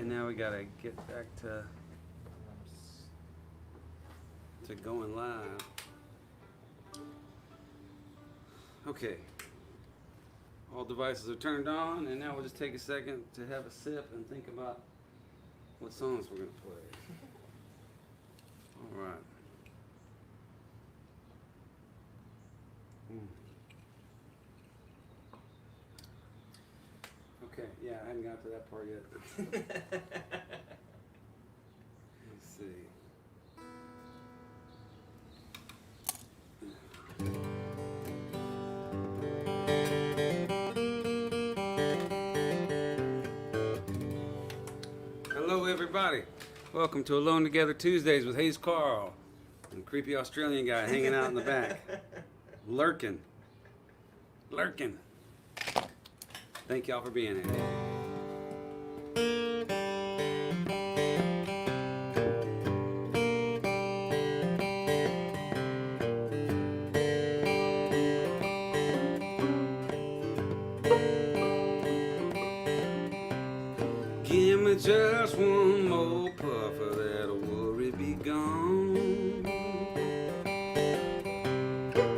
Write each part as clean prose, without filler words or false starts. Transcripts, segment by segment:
And now we gotta get back to going live. Okay. All devices are turned on, and now we'll just take a second to have a sip and think about what songs we're gonna play. All right. Okay, yeah, I haven't got to that part yet. Let's see. Hello, everybody. Welcome to Alone Together Tuesdays with Hayes Carll and creepy Australian guy hanging out in the back. Lurking. Thank y'all for being here. Give me just one more puff of that worry be gone.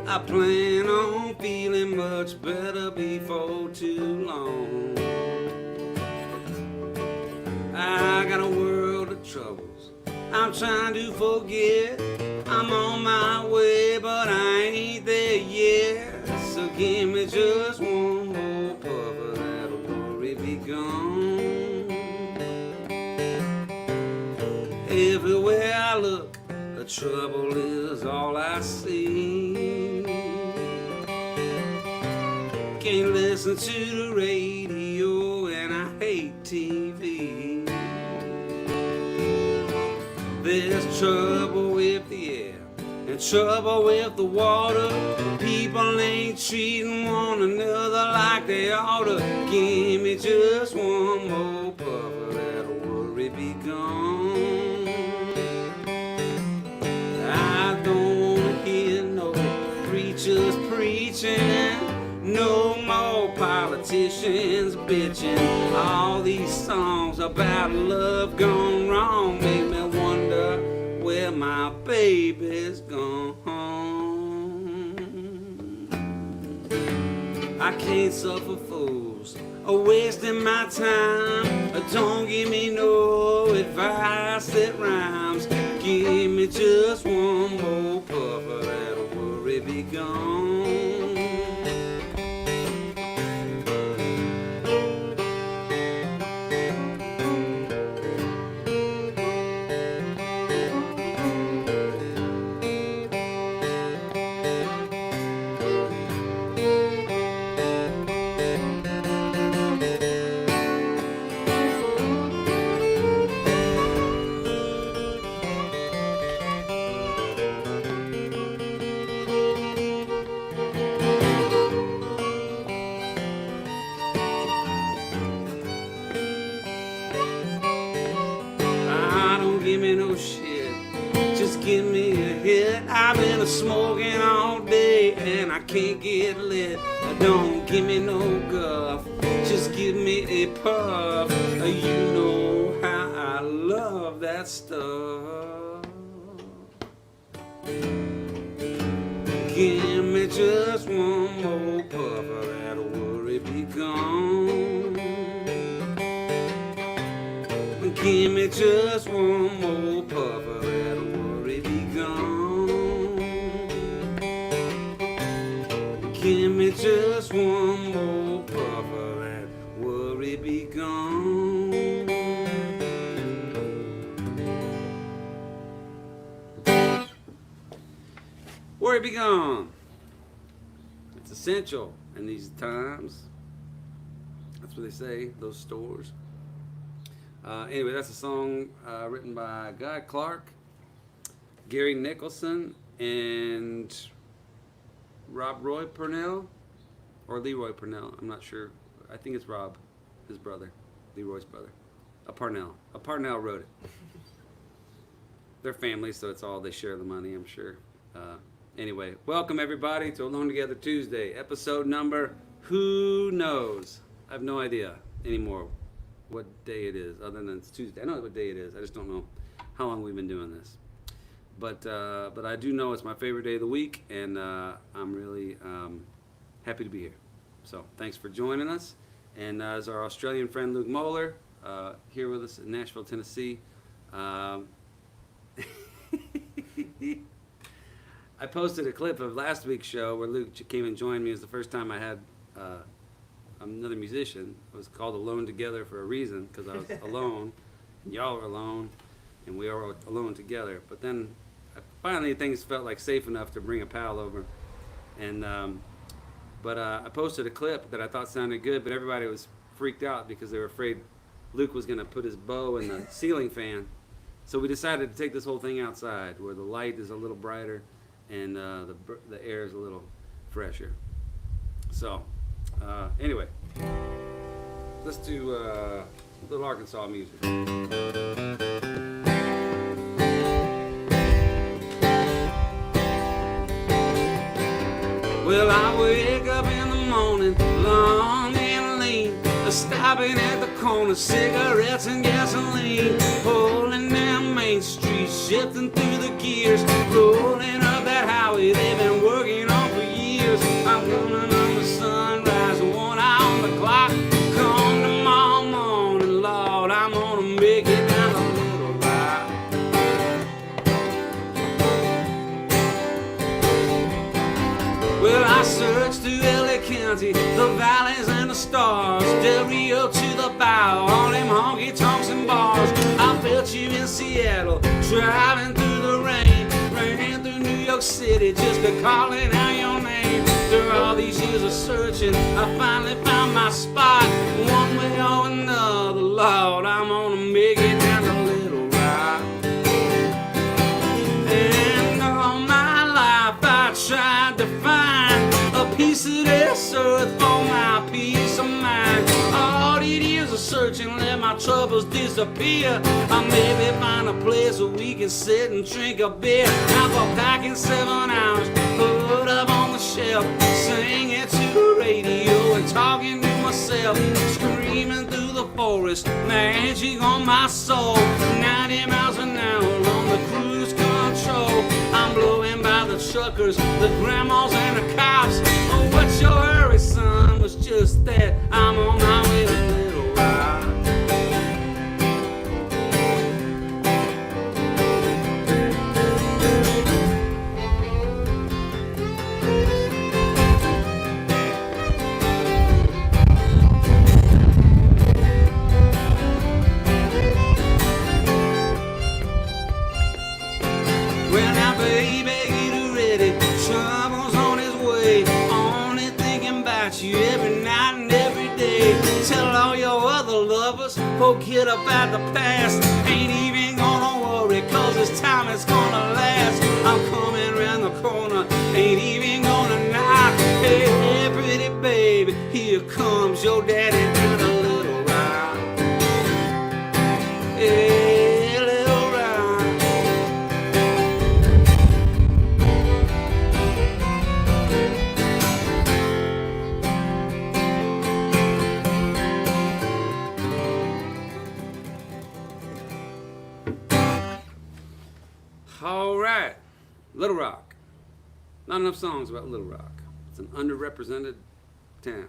I plan on feeling much better before too long. I got a world of troubles I'm trying to forget. I'm on my way, but I ain't there yet. So give me just one more puff of that worry be gone. Everywhere I look, the trouble is all I see. Can't listen to the radio and I hate TV. There's trouble with the air and trouble with the water. People ain't treating one another like they oughta. Give me just one more puff of that worry be gone. I don't wanna hear no preachers preaching, no more politicians bitching. All these songs about love gone wrong make me wonder where my baby's gone. I can't suffer fools wasting my time. Don't give me no advice that rhymes. Give me just one more puff of that worry be gone. Give me a hit. I've been smoking all day and I can't get lit. Don't give me no guff, just give me a puff. You know how I love that stuff. Give me just one more puff of that worry be gone. Give me just one more puff of that worry be gone. Give me just one more puff of that worry be gone. Worry be gone. It's essential in these times. That's what they say, those stores. Anyway, that's a song written by Guy Clark, Gary Nicholson, and Roy Purnell, or Leroy Purnell. I'm not sure. I think it's Rob, his brother, Leroy's brother. A Parnell wrote it. They're family, so it's all they share the money, I'm sure. Anyway, welcome everybody to Alone Together Tuesday, episode number, who knows? I have no idea anymore. what day it is, other than it's Tuesday. I know what day it is. I just don't know how long we've been doing this. But I do know it's my favorite day of the week, and I'm really happy to be here. So thanks for joining us. And as our Australian friend Luke Moeller, here with us in Nashville, Tennessee. I posted a clip of last week's show where Luke came and joined me. It was the first time I had another musician. It was called Alone Together for a reason, because I was alone, and y'all were alone, and we were alone together. But then finally things felt like safe enough to bring a pal over. And but I posted a clip that I thought sounded good, but everybody was freaked out because they were afraid Luke was going to put his bow in the ceiling fan. So we decided to take this whole thing outside, where the light is a little brighter and the air is a little fresher. So anyway, let's do a little Arkansas music. Well, I wake up in the morning, long and lean, stopping at the corner, cigarettes and gasoline, pulling down Main Street, shifting through the gears, rolling up that highway they've been working on for years. I'm running on the sunrise, 1 eye on the clock. Come tomorrow morning, Lord, I'm gonna make it down a little rock. Well, I searched through LA County, the valleys and the stars, Del Rio to the bow, all them honky-tonks and bars. I felt you in Seattle, driving through the rain, ran through New York City just a calling out your name. After all these years of searching, I finally found my spot. One way or another, Lord, I'm gonna make it down a little rock. And all my life I tried to find a piece of this earth for my peace of mind. All these years of searching let my troubles disappear. I maybe find a place where we can sit and drink a beer. Now for packing 7 hours, put up on the shelf, singing to the radio and talking to myself, screaming through the forest, magic on my soul. 90 miles an hour on the cruise control. I'm blowing by the truckers, the grandmas and the cops. Oh, what's your hurry, son? Was just that I'm on my way to Little Rock. Well, now, baby, get ready. Trouble's on his way. Only thinking about you every night and every day. Tell all your other lovers, forget about the past. Ain't even gonna worry, cause this time is gonna last. I'm coming around the corner, ain't even gonna knock. Hey, pretty baby, here comes your daddy down a little rock. Hey, little rock. All right, Little Rock. Not enough songs about Little Rock. It's an underrepresented town.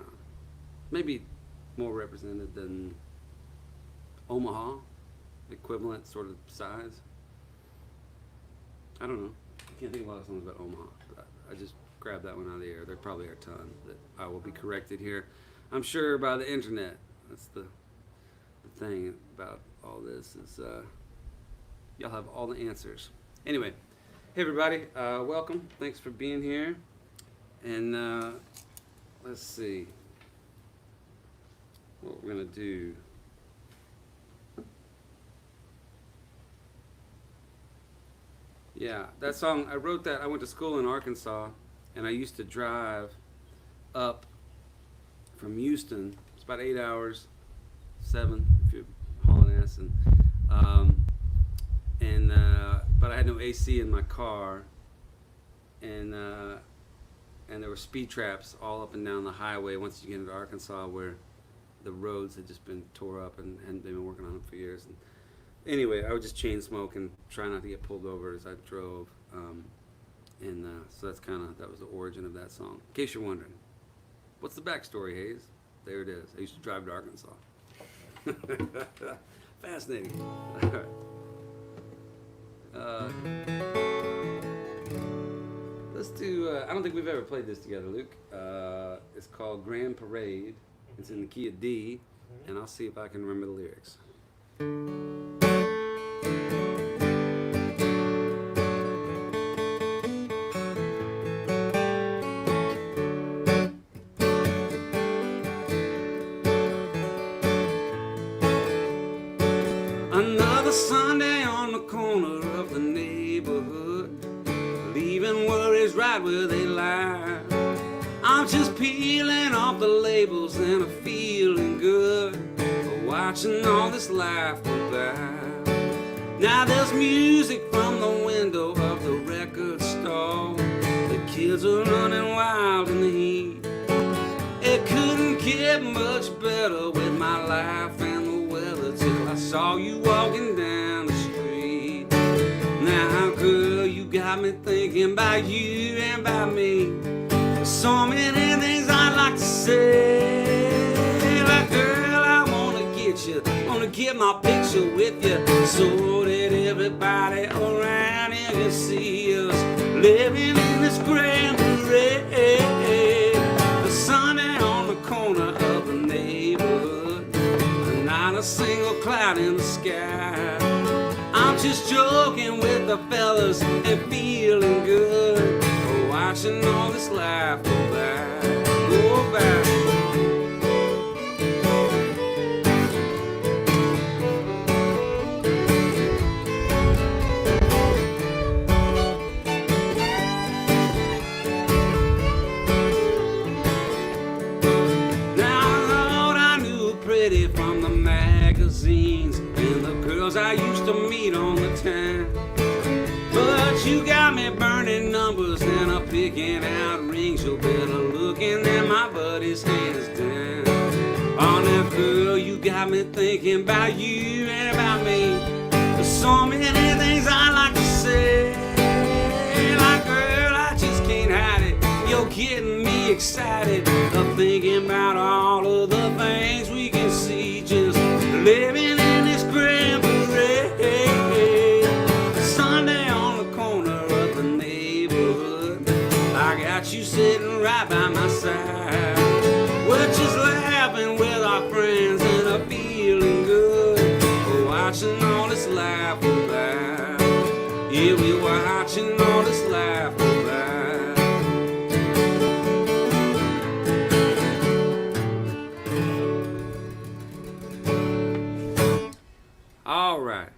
Maybe more represented than Omaha, equivalent sort of size. I don't know. I can't think of a lot of songs about Omaha. But I just grabbed that one out of the air. There probably are a ton that I will be corrected here, I'm sure, by the internet. That's the thing about all this is y'all have all the answers. Anyway, hey everybody, welcome. Thanks for being here. And let's see what we're gonna do. Yeah, that song, I wrote that. I went to school in Arkansas, and I used to drive up from Houston. It's about 8 hours, 7 if you're hauling ass, but I had no AC in my car, and there were speed traps all up and down the highway once you get into Arkansas where the roads had just been tore up and they've been working on them for years. And anyway, I would just chain smoke and try not to get pulled over as I drove. So that was the origin of that song. In case you're wondering, what's the backstory, Hayes? There it is. I used to drive to Arkansas. Fascinating. All right. Let's do, I don't think we've ever played this together, Luke. It's called Grand Parade. It's in the key of D, and I'll see if I can remember the lyrics. Another Sunday on the corner of the neighborhood, leaving worries right where they lie. I'm just peeling off the labels and I'm feeling good, watching all this life go by. Now there's music from the window of the record store. The kids are running wild in the heat. It couldn't get much better with my life and the weather till I saw you walking down the street. Now girl, you got me thinking about you and about me. There's so many things I'd like to say, but girl, I wanna get my picture with you, so that everybody around here can see us living in this grand parade. The Sunday on the corner of the neighborhood, not a single cloud in the sky. I'm just joking with the fellas and feeling good, watching all this life go by, go by. From the magazines and the girls I used to meet on the town, but you got me burning numbers and I'm picking out rings. You better looking at my buddy's hands down. Oh, now girl, you got me thinking about you and about me. There's so many things I like to say, like girl, I just can't hide it. You're getting me excited of thinking about all of the things we can see, just living in this grand parade. Sunday on the corner of the neighborhood, I got you sitting right by my side. We're just laughing with our friends and I'm feeling good, watching all this life go by. Yeah, we're watching all this life go by. All right.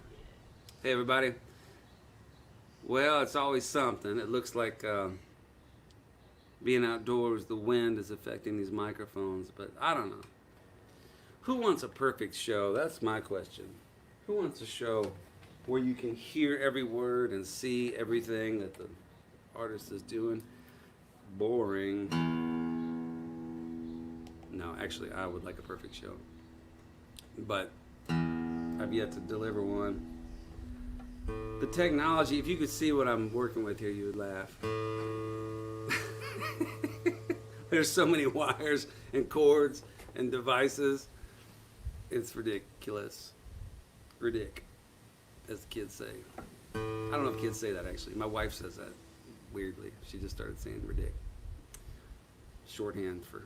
Hey, everybody. Well, it's always something. It looks like being outdoors, the wind is affecting these microphones, but I don't know. Who wants a perfect show? That's my question. Who wants a show where you can hear every word and see everything that the artist is doing? Boring. No, actually, I would like a perfect show. But I've yet to deliver one. The technology, if you could see what I'm working with here, you would laugh. There's so many wires and cords and devices. It's ridiculous. Ridic, as the kids say. I don't know if kids say that, actually. My wife says that weirdly. She just started saying ridic. Shorthand for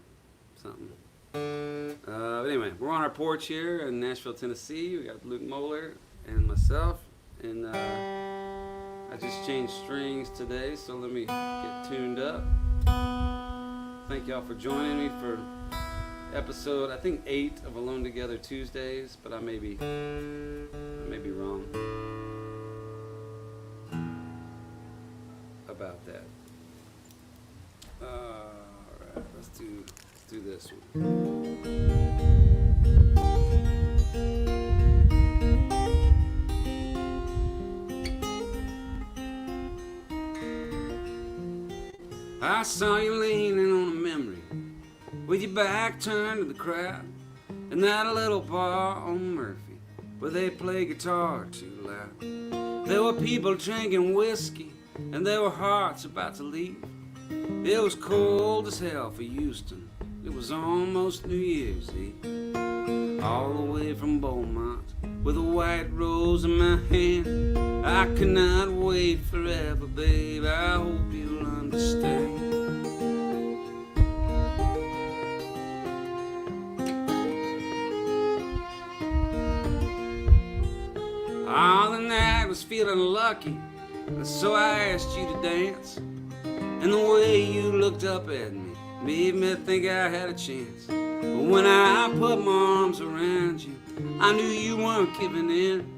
something. But anyway, we're on our porch here in Nashville, Tennessee. We got Luke Moeller and myself, and I just changed strings today, so let me get tuned up. Thank y'all for joining me for episode, I think 8 of Alone Together Tuesdays, but I may be wrong about that. All right, let's do this one. I saw you leaning on a memory with your back turned to the crowd. in that little bar on Murphy, where they play guitar too loud. There were people drinking whiskey, and there were hearts about to leave. It was cold as hell for Houston. It was almost New Year's Eve. All the way from Beaumont, with a white rose in my hand. I could not wait forever, babe. I hope you'll understand. Oh, the night was feeling lucky, so I asked you to dance. And the way you looked up at me made me think I had a chance. But when I put my arms around you, I knew you weren't giving in.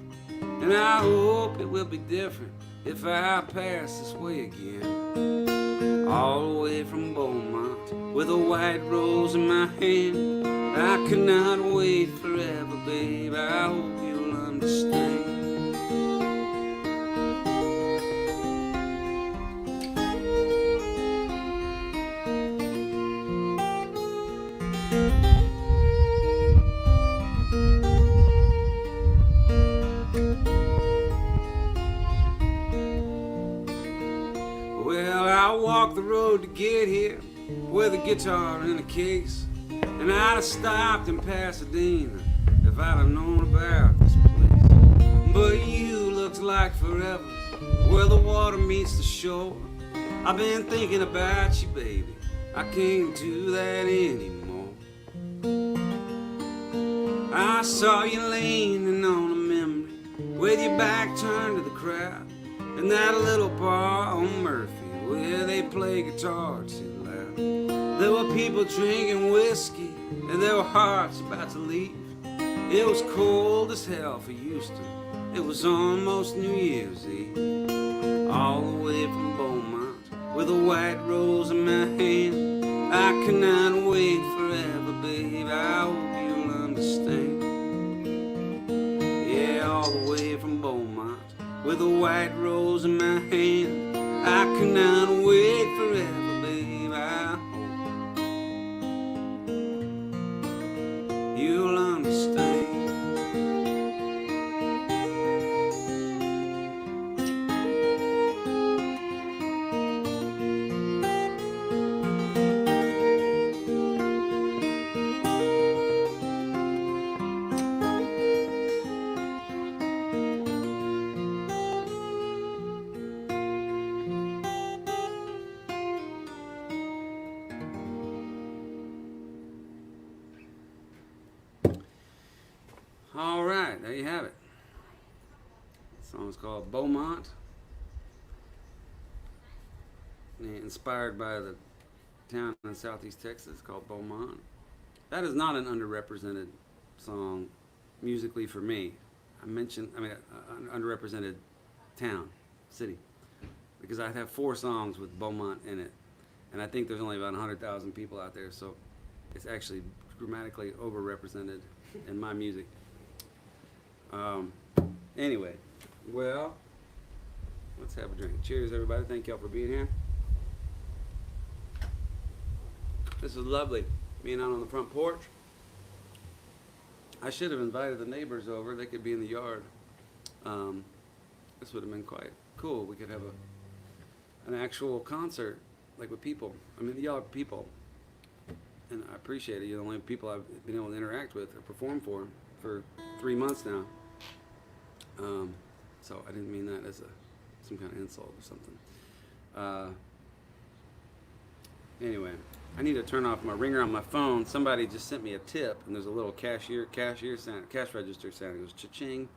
And I hope it will be different if I pass this way again. All the way from Beaumont, with a white rose in my hand. I could not wait forever, babe. I hope you'll understand. The road to get here with a guitar in a case, and I'd have stopped in Pasadena if I'd have known about this place. But you looks like forever where the water meets the shore. I've been thinking about you, baby. I can't do that anymore. I saw you leaning on a memory with your back turned to the crowd in that little bar on Murphy, where they play guitar too loud. There were people drinking whiskey, and there were hearts about to leave. It was cold as hell for Houston. It was almost New Year's Eve. All the way from Beaumont, with a white rose in my hand. I cannot wait forever, babe. I hope you'll understand. Yeah, all the way from Beaumont, with a white rose in my hand. I cannot wait forever, babe. I hope you'll understand. All right, there you have it. The song's called Beaumont, inspired by the town in southeast Texas called Beaumont. That is not an underrepresented song musically for me. Underrepresented town, city, because I have 4 songs with Beaumont in it, and I think there's only about 100,000 people out there, so it's actually grammatically overrepresented in my music. Anyway, well, let's have a drink. Cheers, everybody. Thank y'all for being here. This is lovely, being out on the front porch. I should have invited the neighbors over. They could be in the yard. This would have been quite cool. We could have an actual concert, like with people. I mean, y'all are people, and I appreciate it. You're the only people I've been able to interact with or perform for 3 months now. So I didn't mean that as some kind of insult or something. Anyway, I need to turn off my ringer on my phone. Somebody just sent me a tip, and there's a little cash register sound. It goes cha-ching,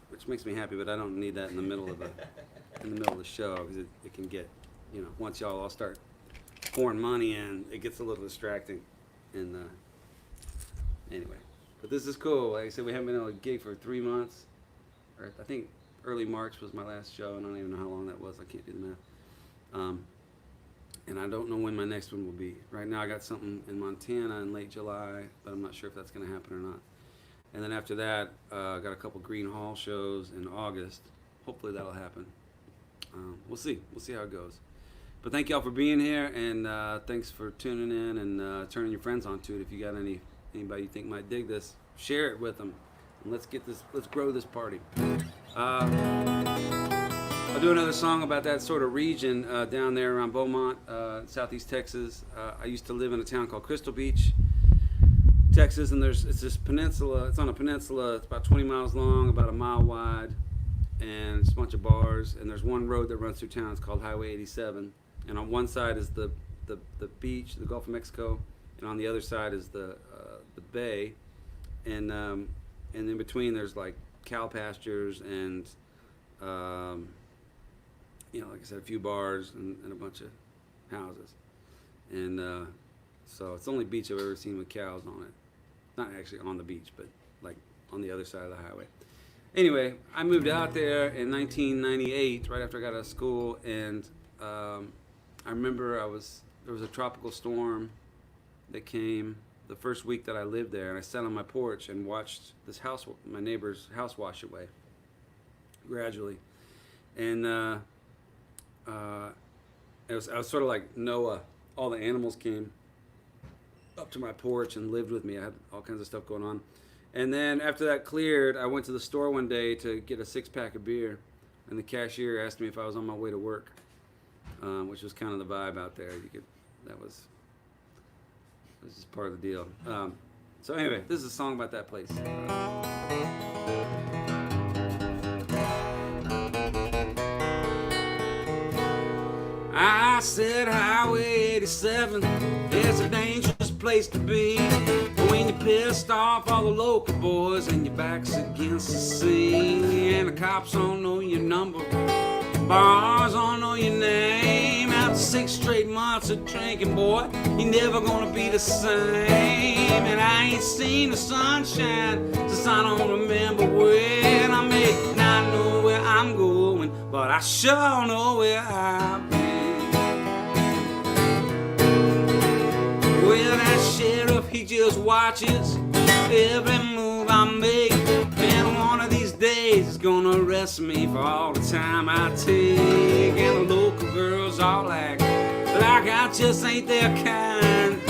which makes me happy, but I don't need that in the middle of the show, because it can get, once y'all all start pouring money in, it gets a little distracting. And anyway, but this is cool. Like I said, we haven't been on a gig for 3 months. Or I think early March was my last show, and I don't even know how long that was. I can't do the math. And I don't know when my next one will be. Right now I got something in Montana in late July, but I'm not sure if that's going to happen or not. And then after that, I got a couple Green Hall shows in August. Hopefully that'll happen. We'll see. We'll see how it goes. But thank y'all for being here, and thanks for tuning in and turning your friends onto it if you got any Anybody you think might dig this, share it with them. And let's grow this party. I'll do another song about that sort of region down there around Beaumont, southeast Texas. I used to live in a town called Crystal Beach, Texas, and it's this peninsula. It's on a peninsula. It's about 20 miles long, about a mile wide, and it's a bunch of bars. And there's one road that runs through town. It's called Highway 87. And on one side is the beach, the Gulf of Mexico, and on the other side is the bay, and in between there's like cow pastures and like I said, a few bars and a bunch of houses, and so it's the only beach I've ever seen with cows on it. Not actually on the beach, but like on the other side of the highway. Anyway, I moved out there in 1998, right after I got out of school, and I remember there was a tropical storm that came the first week that I lived there, and I sat on my porch and watched my neighbor's house wash away gradually, and I was sort of like Noah. All the animals came up to my porch and lived with me. I had all kinds of stuff going on, and then after that cleared, I went to the store one day to get a 6-pack of beer, and the cashier asked me if I was on my way to work, which was kind of the vibe out there. That was just part of the deal. So anyway, this is a song about that place. I said Highway 87 is a dangerous place to be. When you're pissed off all the local boys and your back's against the sea, and the cops don't know your number, bars don't know your name. After 6 straight months of drinking, boy, you're never gonna be the same. And I ain't seen the sunshine since I don't remember when. I may not know where I'm going, but I sure know where I've been. Well, that sheriff, he just watches every move I make, and one of these days he's gonna arrest me for all the time I take. And the local girls all act like I just ain't their kind,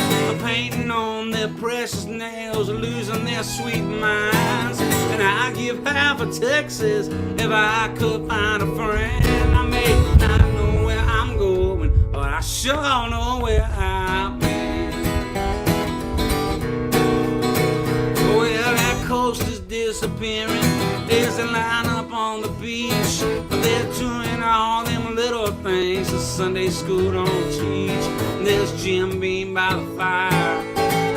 painting on their precious nails, losing their sweet minds. And I give half of Texas if I could find a friend. I may not know where I'm going, but I sure know where I've been. Well, that coast is disappearing. There's a line up on the beach. They're doing all them little things the Sunday school don't teach. There's Jim Beam by the fire,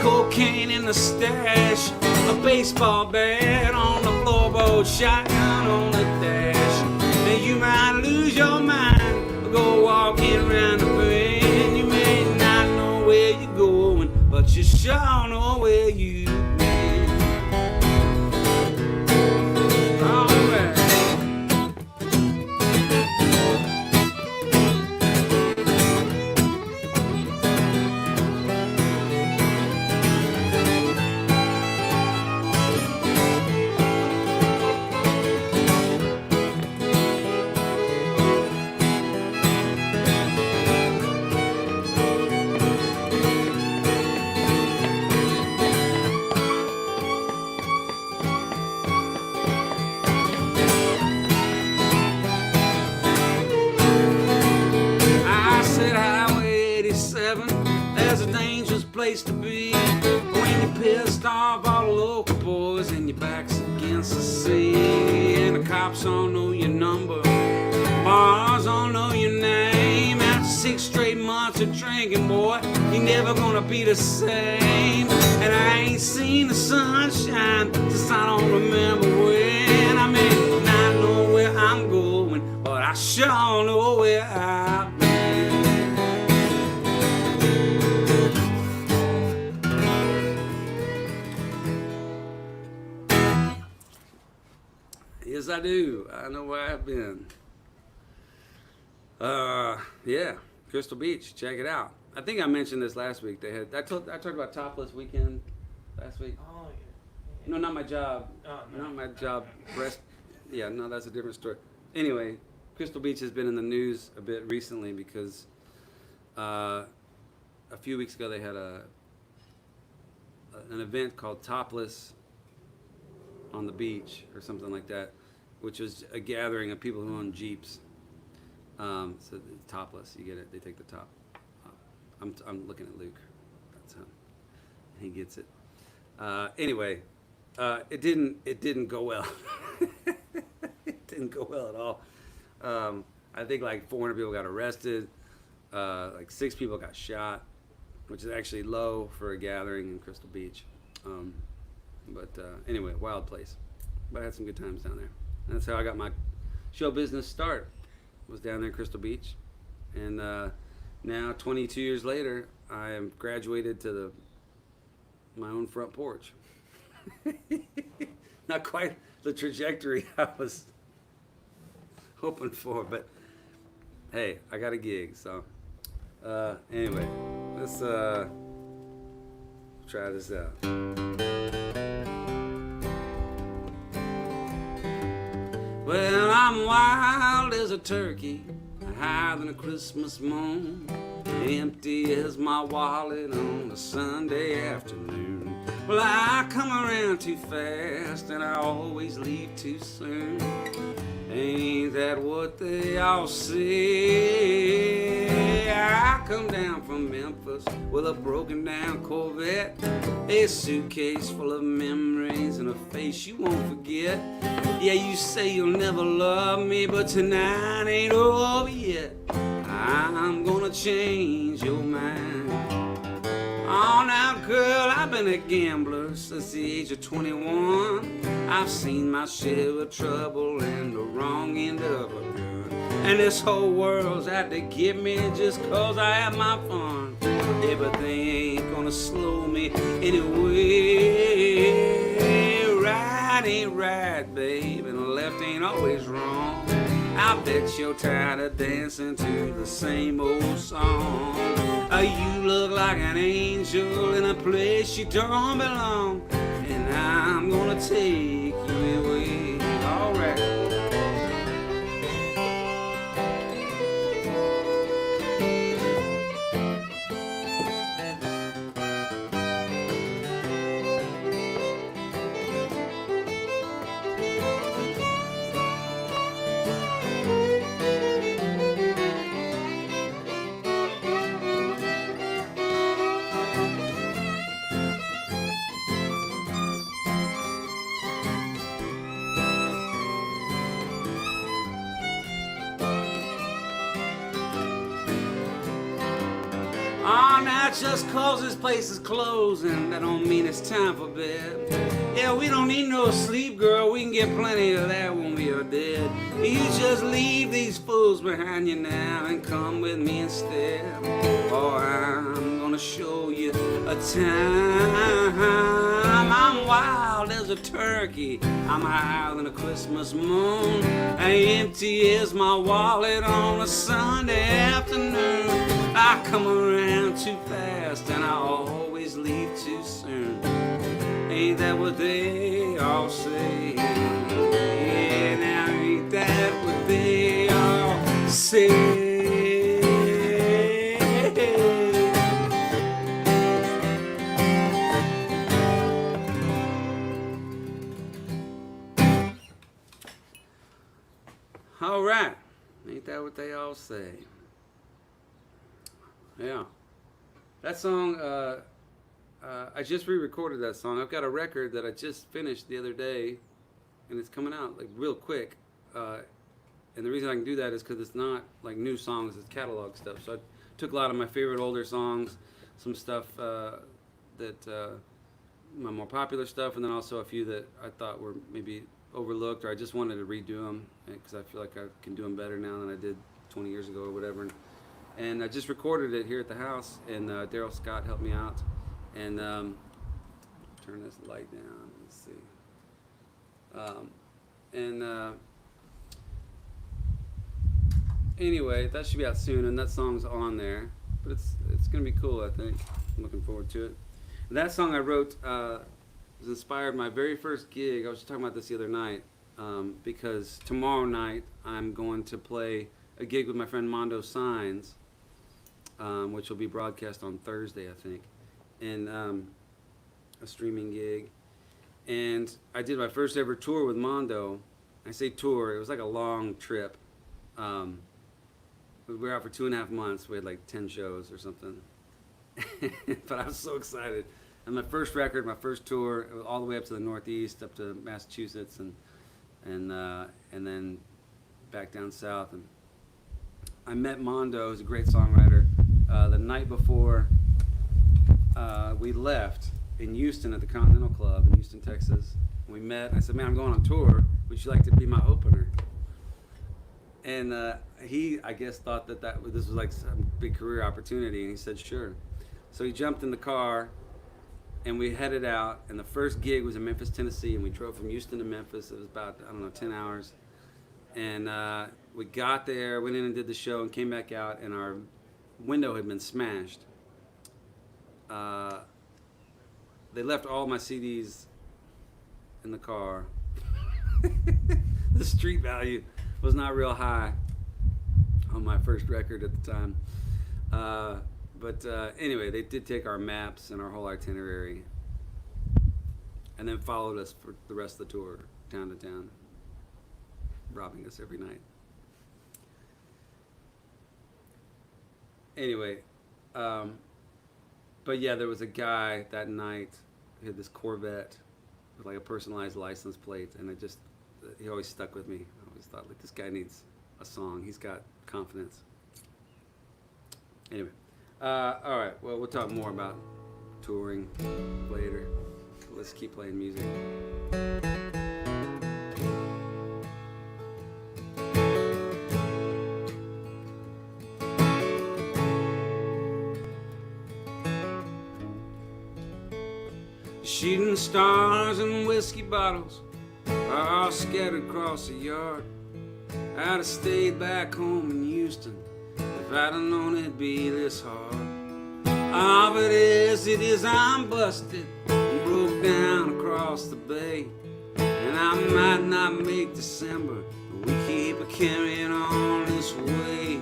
cocaine in the stash, a baseball bat on the floorboard, shotgun on the dash. And you might lose your mind, go walking around the bend. You may not know where you're going, but you sure know where you've been. All right. There's a dangerous place to be when you're pissed off all the local boys and your back's against the sea, and the cops don't know your number, bars don't know your name. After 6 straight months of drinking, boy, you're never gonna be the same. And I ain't seen the sunshine since I don't remember when. I may not know where I'm going, but I sure know where I've been. Yes, I do. I know where I've been. Yeah, Crystal Beach. Check it out. I think I mentioned this last week. I talked about Topless Weekend last week. Oh, yeah. No, not my job. Oh, no. Not my job. Yeah, no, that's a different story. Anyway, Crystal Beach has been in the news a bit recently because a few weeks ago they had a an event called Topless on the Beach or something like that, which was a gathering of people who own Jeeps. So it's topless, you get it. They take the top. I'm looking at Luke. That's him. He gets it. Anyway, it didn't go well. It didn't go well at all. I think like 400 people got arrested. Like 6 people got shot, which is actually low for a gathering in Crystal Beach. But anyway, wild place. But I had some good times down there. And that's how I got my show business start. Was down there in Crystal Beach. And now, 22 years later, I am graduated to my own front porch. Not quite the trajectory I was hoping for, but hey, I got a gig, so anyway, let's try this out. Well, I'm wild as a turkey, higher than a Christmas moon, empty as my wallet on a Sunday afternoon. Well, I come around too fast and I always leave too soon. Ain't that what they all say? I come down from Memphis with a broken down Corvette, a suitcase full of memories and a face you won't forget. Yeah, you say you'll never love me, but tonight ain't over yet. I'm gonna change your mind. Oh, now, girl, I've been a gambler since the age of 21. I've seen my share of trouble and the wrong end of a gun. And this whole world's out to get me just cause I have my fun. Yeah, but they ain't gonna slow me anyway. Right ain't right, babe, and left ain't always wrong. I bet you're tired of dancing to the same old song. You look like an angel in a place you don't belong, and I'm gonna take you away. All right. Just cause this place is closing, that don't mean it's time for bed. Yeah, we don't need no sleep, girl, we can get plenty of that when we are dead. You just leave these fools behind you now and come with me instead. Oh, I'm gonna show you a time. I'm wild as a turkey, I'm higher than a Christmas moon, empty as my wallet on a Sunday afternoon. I come around too fast and I always leave too soon. Ain't that what they all say? Yeah, now ain't that what they all say? All right, ain't that what they all say? Yeah, that song, I just re-recorded that song. I've got a record that I just finished the other day, and it's coming out like real quick. And the reason I can do that is because it's not like new songs, it's catalog stuff. So I took a lot of my favorite older songs, some stuff that, my more popular stuff, and then also a few that I thought were maybe overlooked, or I just wanted to redo them, because I feel like I can do them better now than I did 20 years ago or whatever. And I just recorded it here at the house, and Daryl Scott helped me out. And turn this light down. Let's see. Anyway, that should be out soon, and that song's on there. But it's gonna be cool, I think. I'm looking forward to it. And that song I wrote was inspired my very first gig. I was just talking about this the other night, because tomorrow night I'm going to play a gig with my friend Mondo Signs, which will be broadcast on Thursday, I think. And a streaming gig. And I did my first ever tour with Mondo. I say tour, it was like a long trip. We were out for 2.5 months. We had like 10 shows or something. But I was so excited. And my first record, my first tour, it was all the way up to the Northeast, up to Massachusetts, and then back down south. And I met Mondo, who's a great songwriter, the night before we left in Houston at the Continental Club in Houston, Texas. We met. I said, "Man, I'm going on tour. Would you like to be my opener?" And he, I guess, thought that this was like some big career opportunity, and he said, "Sure." So he jumped in the car, and we headed out. And the first gig was in Memphis, Tennessee, and we drove from Houston to Memphis. It was about 10 hours. And we got there, went in and did the show, and came back out, and our window had been smashed. They left all my CDs in the car. The street value was not real high on my first record at the time. But anyway, they did take our maps and our whole itinerary and then followed us for the rest of the tour, town to town, robbing us every night. Anyway, but yeah, there was a guy that night who had this Corvette with like a personalized license plate, and he always stuck with me. I always thought, like, this guy needs a song. He's got confidence. Anyway, all right. Well, we'll talk more about touring later. Let's keep playing music. Shooting stars and whiskey bottles are all scattered across the yard. I'd have stayed back home in Houston if I'd have known it'd be this hard. Ah, but as it is, I'm busted and broke down across the bay. And I might not make December, but we keep carrying on this way.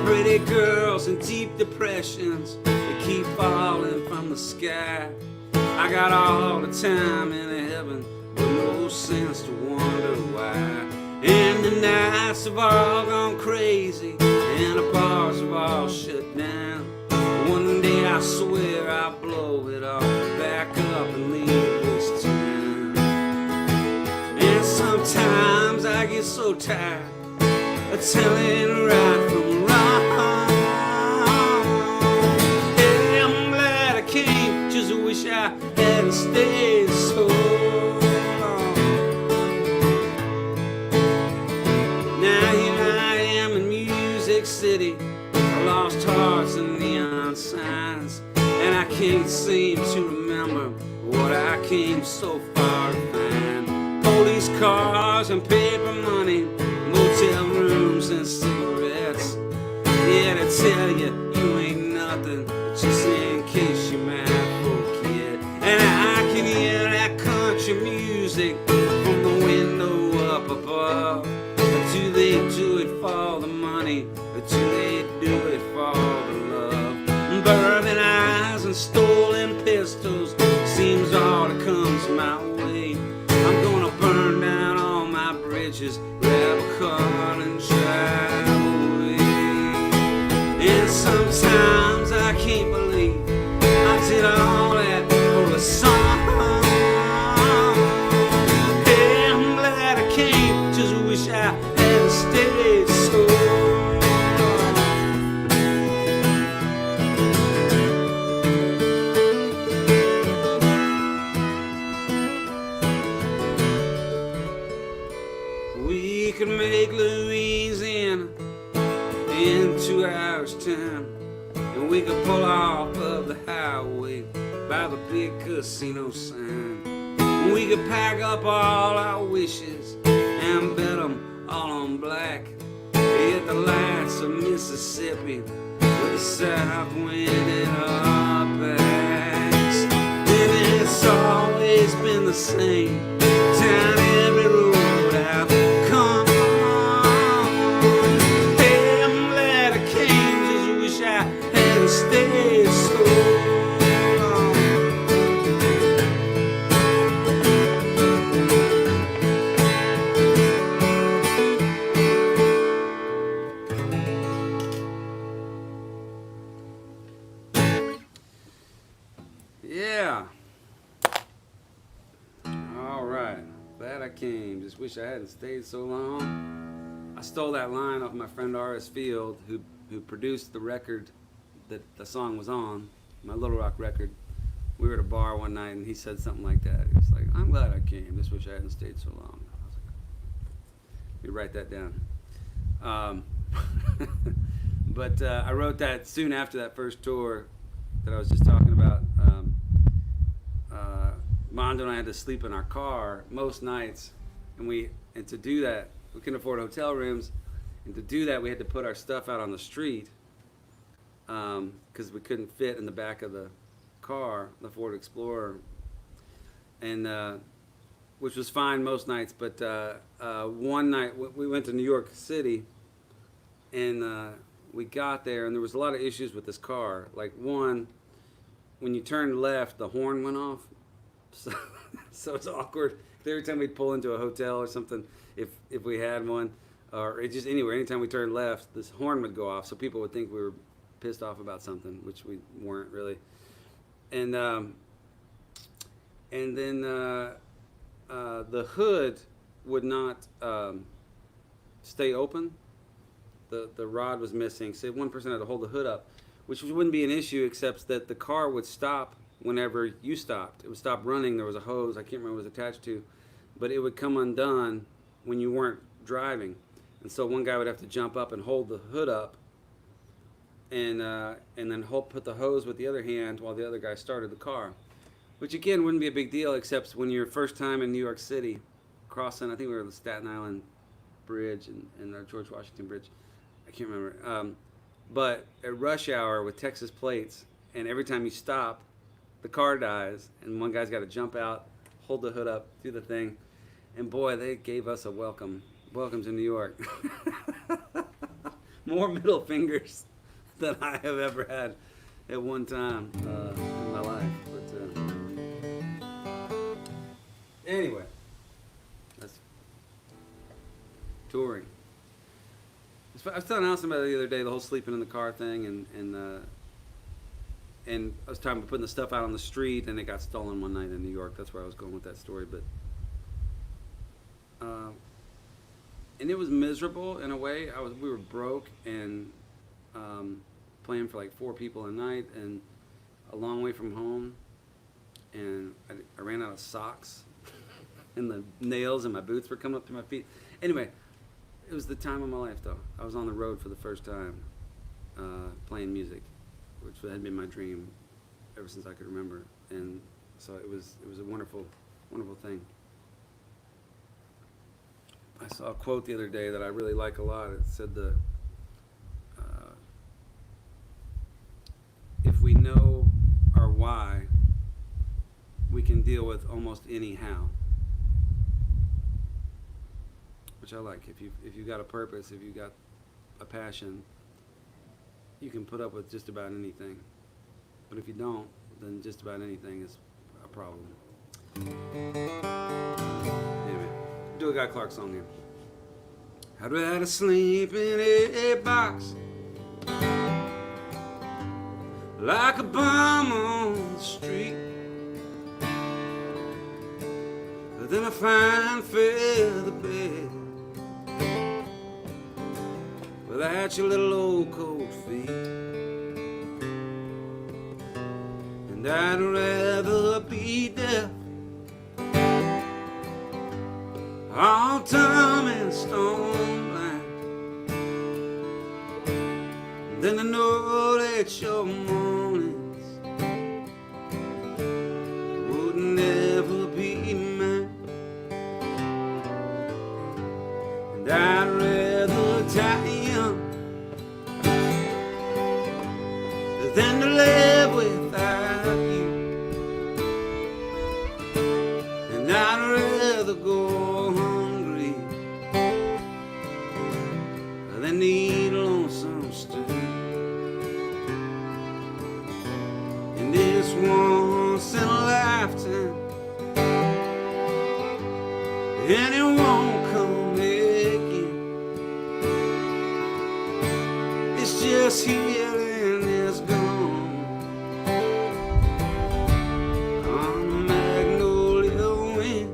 Pretty girls and deep depressions that keep falling from the sky. I got all the time in heaven, but no sense to wonder why. And the nights have all gone crazy, and the bars have all shut down. One day I swear I'll blow it all back up and leave this town. And sometimes I get so tired of telling right from wrong. Yeah, I'm glad I came, just wish I hadn't stayed so long. Now here I am in Music City, lost hearts and neon signs, and I can't seem to remember what I came so far to find. Police cars and paper money, motel rooms and cigarettes. Yeah, to tell you, you ain't nothing, just in case you might forget. And I can hear that country music from the window up above. Do they do it for the money, or do they do it for the love? Bourbon eyes and stolen pistols seems all that comes my way. I'm gonna burn down all my bridges, grab a car and drive away. And sometimes I can't believe I did all that for a song. Hey, I'm glad I came, just wish I hadn't stayed so long. We could make Louisiana in 2 hours' time, and we could pull off of the highway by the big casino sign. We could pack up all our wishes and bet them all on black. Hit the lights of Mississippi with the south wind in our backs. And it's always been the same down every road I've come. Hey, I'm glad I came, just wish I hadn't stayed so long. I came. Just wish I hadn't stayed so long. I stole that line off my friend R.S. Field, who produced the record that the song was on, my Little Rock record. We were at a bar one night, and he said something like that. He was like, I'm glad I came. Just wish I hadn't stayed so long. I was like, let me write that down. But I wrote that soon after that first tour that I was just talking about. Mondo and I had to sleep in our car most nights, and to do that, we couldn't afford hotel rooms, and to do that, we had to put our stuff out on the street because we couldn't fit in the back of the car, the Ford Explorer, and which was fine most nights. But one night we went to New York City, and we got there, and there was a lot of issues with this car. Like, one, when you turned left, the horn went off. So it's awkward. Every time we'd pull into a hotel or something, if we had one, or it just anywhere, anytime we turned left, this horn would go off. So people would think we were pissed off about something, which we weren't really. And then the hood would not stay open. The rod was missing, so one person had to hold the hood up, which wouldn't be an issue except that the car would stop whenever you stopped. It would stop running. There was a hose, I can't remember what it was attached to, but it would come undone when you weren't driving. And so one guy would have to jump up and hold the hood up and then put the hose with the other hand while the other guy started the car, which again wouldn't be a big deal except when your first time in New York City, crossing, I think we were on the Staten Island Bridge and George Washington Bridge. I can't remember. But at rush hour with Texas plates, and every time you stop, the car dies, and one guy's got to jump out, hold the hood up, do the thing. And boy, they gave us a welcome. Welcome to New York. More middle fingers than I have ever had at one time in my life. But anyway, that's touring. I was telling Allison about it the other day, the whole sleeping in the car thing, and I was talking about putting the stuff out on the street, and it got stolen one night in New York. That's where I was going with that story. But and it was miserable in a way. We were broke and playing for like 4 people a night, and a long way from home. And I ran out of socks, and the nails in my boots were coming up to my feet. Anyway, it was the time of my life, though. I was on the road for the first time, playing music, which had been my dream ever since I could remember, and so it was a wonderful, wonderful thing. I saw a quote the other day that I really like a lot. It said if we know our why, we can deal with almost any how. Which I like. If you got a purpose, if you got a passion, you can put up with just about anything. But if you don't, then just about anything is a problem. Anyway, do a Guy Clark song here. I'd rather sleep in a box like a bum on the street than a fine feather bed without your little old cold feet. And I'd rather be deaf all time and stone blind than to know that your mornings would never be mine. And I'd rather die young than to live without you. And I'd rather go hungry than to eat lonesome stew. And it's once in a lifetime, and it won't come again. It's just here and it's gone on a magnolia wind.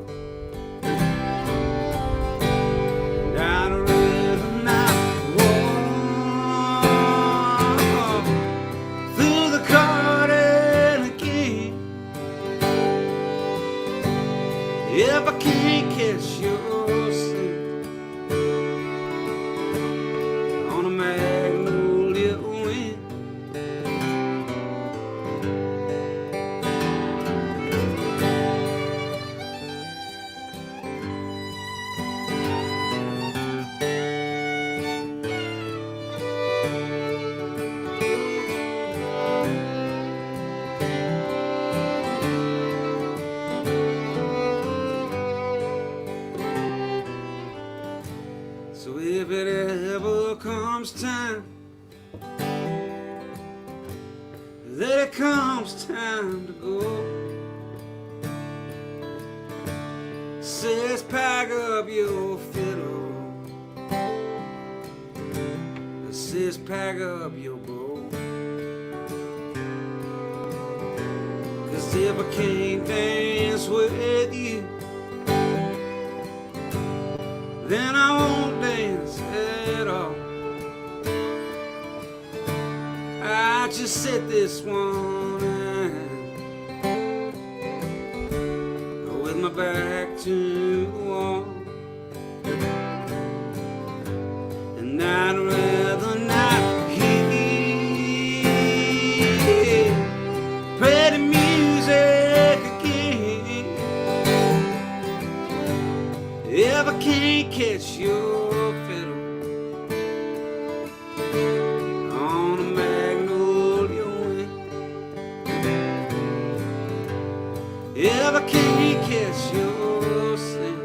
if it ever comes time, that it comes time to go, says pack up your fiddle, says pack up your bow, 'cause if I can't dance with you, then I won't dance at all. I just sit this one out with my back to the wall, and I'd rather not hear pretty music again if I can't catch your fiddle on a magnolia wind, if I can't catch your scent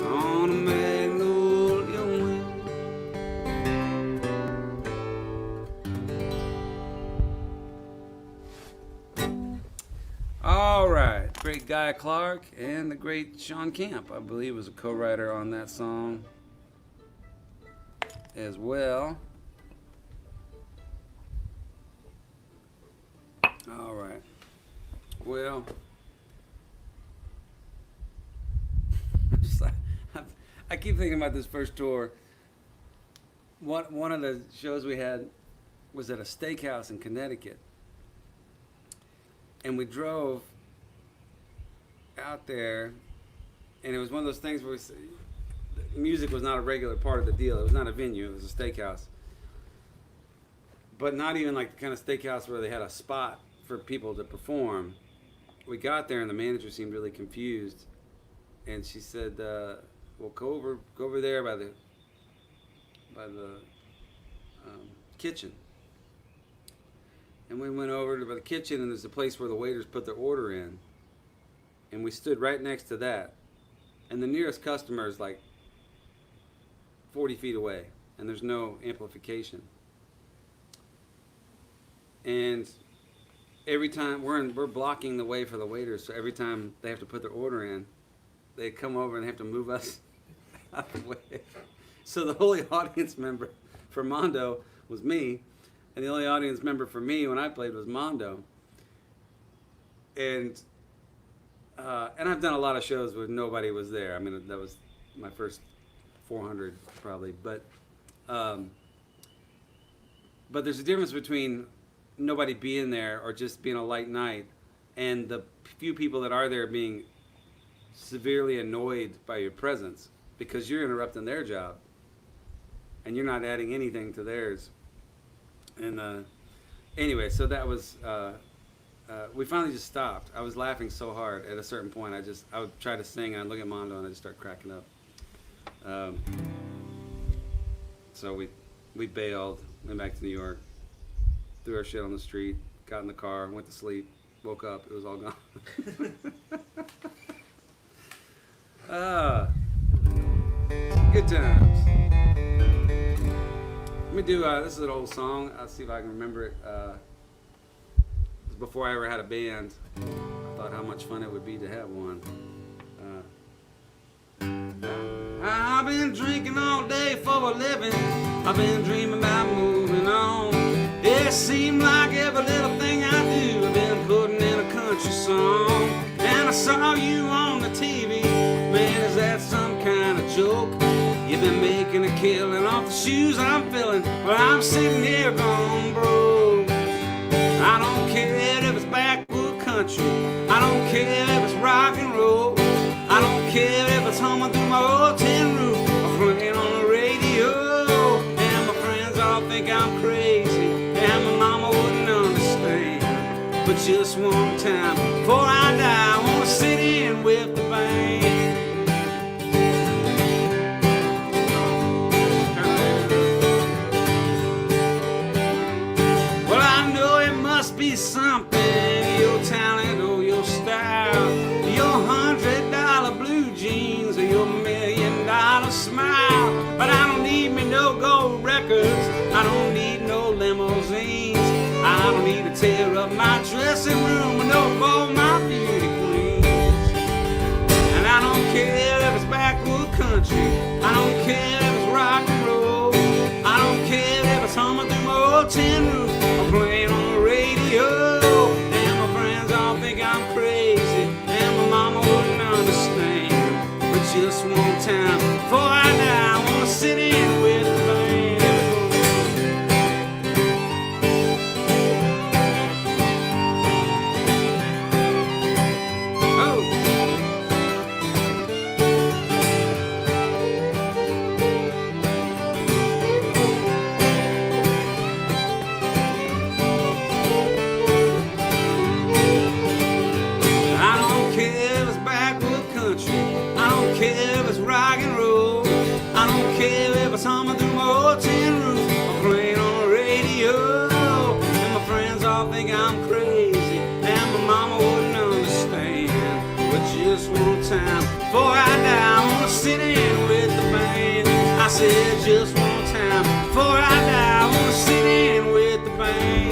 on a magnolia wind. All right, great Guy Clark and the great Sean Camp, I believe, was a co-writer on that song as well. All right. Well, I keep thinking about this first tour. One of the shows we had was at a steakhouse in Connecticut, and we drove out there, and it was one of those things where music was not a regular part of the deal. It was not a venue, it was a steakhouse. But not even like the kind of steakhouse where they had a spot for people to perform. We got there and the manager seemed really confused, and she said, well, go over there by the kitchen. And we went over to the kitchen, and there's a place where the waiters put their order in. And we stood right next to that. And the nearest customer is like 40 feet away, and there's no amplification. And every time we're blocking the way for the waiters, so every time they have to put their order in, they come over and have to move us out of the way. So the only audience member for Mondo was me, and the only audience member for me when I played was Mondo. And I've done a lot of shows where nobody was there. I mean, that was my first 400 probably. But there's a difference between nobody being there or just being a light night, and the few people that are there being severely annoyed by your presence because you're interrupting their job and you're not adding anything to theirs. And anyway, so that was we finally just stopped. I was laughing so hard at a certain point. I would try to sing and I'd look at Mondo and I'd just start cracking up. So we bailed, went back to New York, threw our shit on the street, got in the car, went to sleep, woke up, it was all gone. Good times. Let me do, this is an old song. I'll see if I can remember it. It was before I ever had a band. I thought how much fun it would be to have one. I've been drinking all day for a living. I've been dreaming about moving on. It seemed like every little thing I do I've been putting in a country song. And I saw you on the TV. Man, is that some kind of joke? You've been making a killing off the shoes I'm filling, but I'm sitting here gone broke. I don't care if it's backwood country. I don't care if it's rock and roll. I don't care if it's humming through my old tin roof or playing on the radio. And my friends all think I'm crazy, and my mama wouldn't understand. But just one time before I die, I wanna sit in with the band. Well, I know it must be something, your talent or your style, your $100 blue jeans or your $1 million know of all my beauty queens. And I don't care if it's backwood country, I don't care if it's rock and roll, I don't care if it's humming through my old tin roof or playing on the radio. And my friends all think I'm crazy, and my mama wouldn't understand. But just one time before I die, I wanna sit in with the band. Oh. I don't care if it's backwood country, I don't care if it's rock and roll, I don't care if it's humming through my old tin roof or playing on the radio. And my friends all think I'm crazy, and my mama wouldn't understand. But just one time before I die, I wanna sit in with the band. I said just one time before I die, I wanna sit in with the band.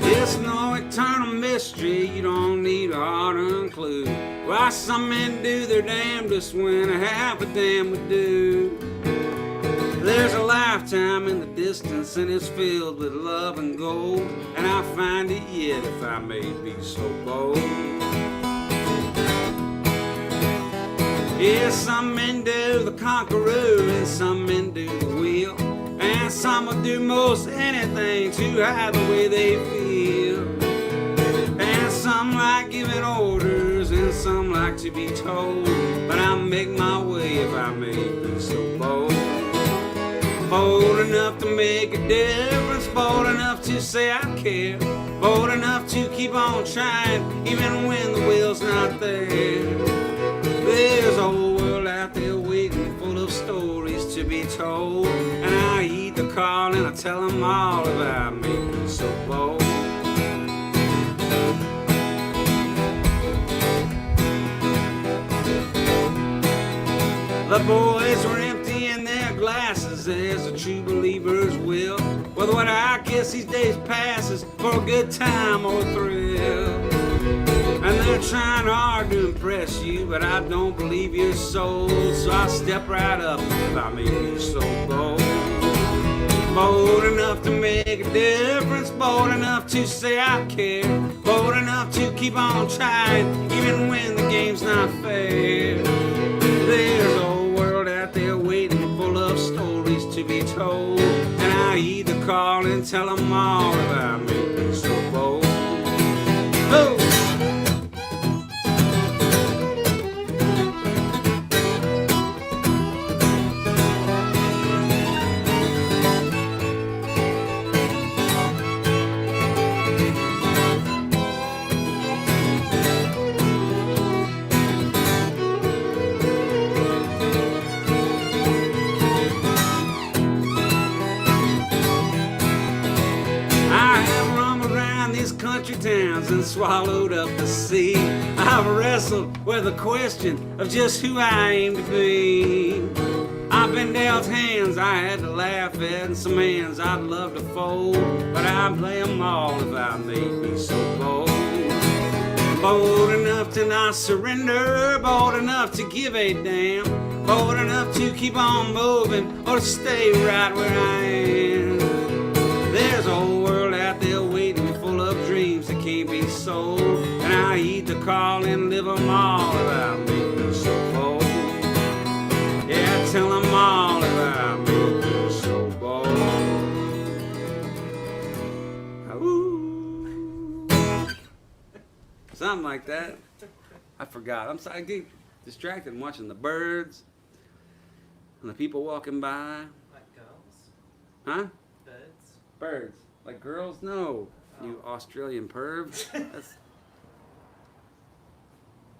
It's no eternal mystery, you don't need a hard-earned clue. Why some men do their damnedest when a half a damn would do. There's a lifetime in the distance and it's filled with love and gold, and I find it yet if I may be so bold. Yeah, some men do the conqueror and some men do the wheel, and some will do most anything to hide the way they feel. And some like giving orders and some like to be told, but I make my way if I may be so bold. Bold enough to make a difference, bold enough to say I care, bold enough to keep on trying even when the will's not there. There's a whole world out there waiting, full of stories to be told, and I heed the call and I tell them all about me so bold. The boys were emptying their glasses as the true believers will, with what I guess these days passes for a good time or a thrill. And they're trying hard to impress you, but I don't believe your soul, so I step right up if I may be so bold. Bold enough to make a difference, bold enough to say I care, bold enough to keep on trying even when the game's not fair. There's a whole world out there waiting, full of stories to be told, and I heed the call and tell them all about me so bold. Oh! Country towns and swallowed up the sea. I've wrestled with the question of just who I aim to be. I've been dealt hands I had to laugh at and some hands I'd love to fold, but I'd play them all if I may be so bold. Bold enough to not surrender, bold enough to give a damn, bold enough to keep on moving or to stay right where I am. There's a whole world out there waiting, full of dreams that can't be sold, and I heed the call and live them all about me so bold. Yeah, tell them all about me so bold. Ooh. Something like that. I forgot. I'm sorry. I get distracted watching the birds and the people walking by. Like girls? Huh? Birds? Birds. Like girls? No. Oh. You Australian perv. That's...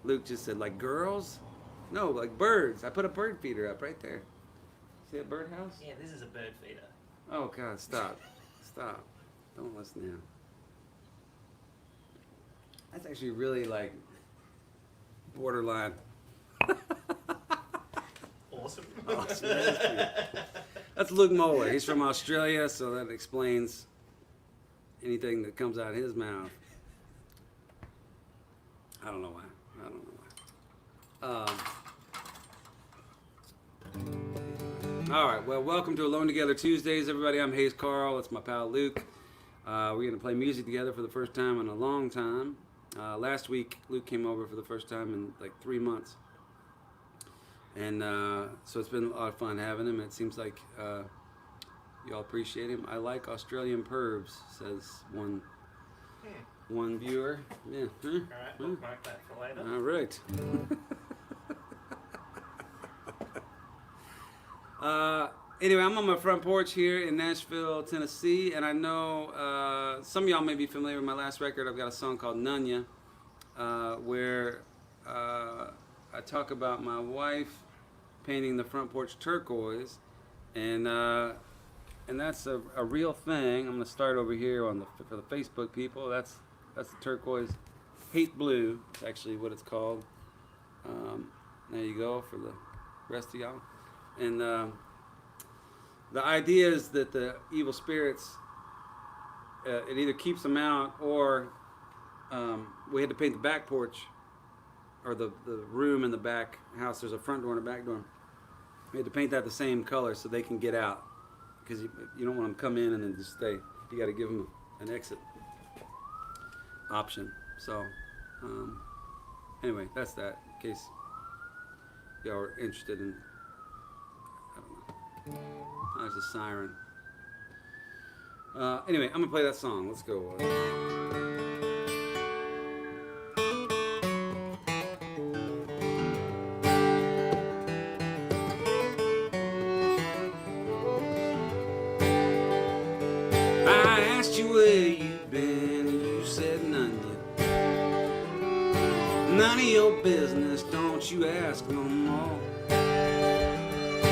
Luke just said, like girls? No, like birds. I put a bird feeder up right there. See a birdhouse? Yeah, this is a bird feeder. Oh, God, stop. Stop. Don't listen to him. That's actually really, like, borderline. Awesome. Awesome. That's Luke Moeller. He's from Australia, so that explains anything that comes out of his mouth. I don't know why. All right, well, welcome to Alone Together Tuesdays, everybody. I'm Hayes Carll. It's my pal Luke. We're going to play music together for the first time in a long time. Last week, Luke came over for the first time in like 3 months. And so it's been a lot of fun having him. It seems like y'all appreciate him. I like Australian pervs, says one viewer. Yeah. Alright, bookmark that for later. All right. Anyway, I'm on my front porch here in Nashville, Tennessee, and I know some of y'all may be familiar with my last record. I've got a song called Nunya, where I talk about my wife painting the front porch turquoise, and that's a real thing. I'm gonna start over here for the Facebook people. That's the turquoise hate blue. It's actually what it's called. There you go for the rest of y'all. And the idea is that the evil spirits, it either keeps them out, or we had to paint the back porch, or the room in the back house. There's a front door and a back door. We had to paint that the same color so they can get out, because you don't want them to come in and then just stay. You got to give them an exit option. So anyway, that's that, in case y'all are interested in, I don't know. There's a siren. Anyway, I'm gonna play that song. Let's go. I asked you where you've been, and you said none yet. None of your business, don't you ask no more.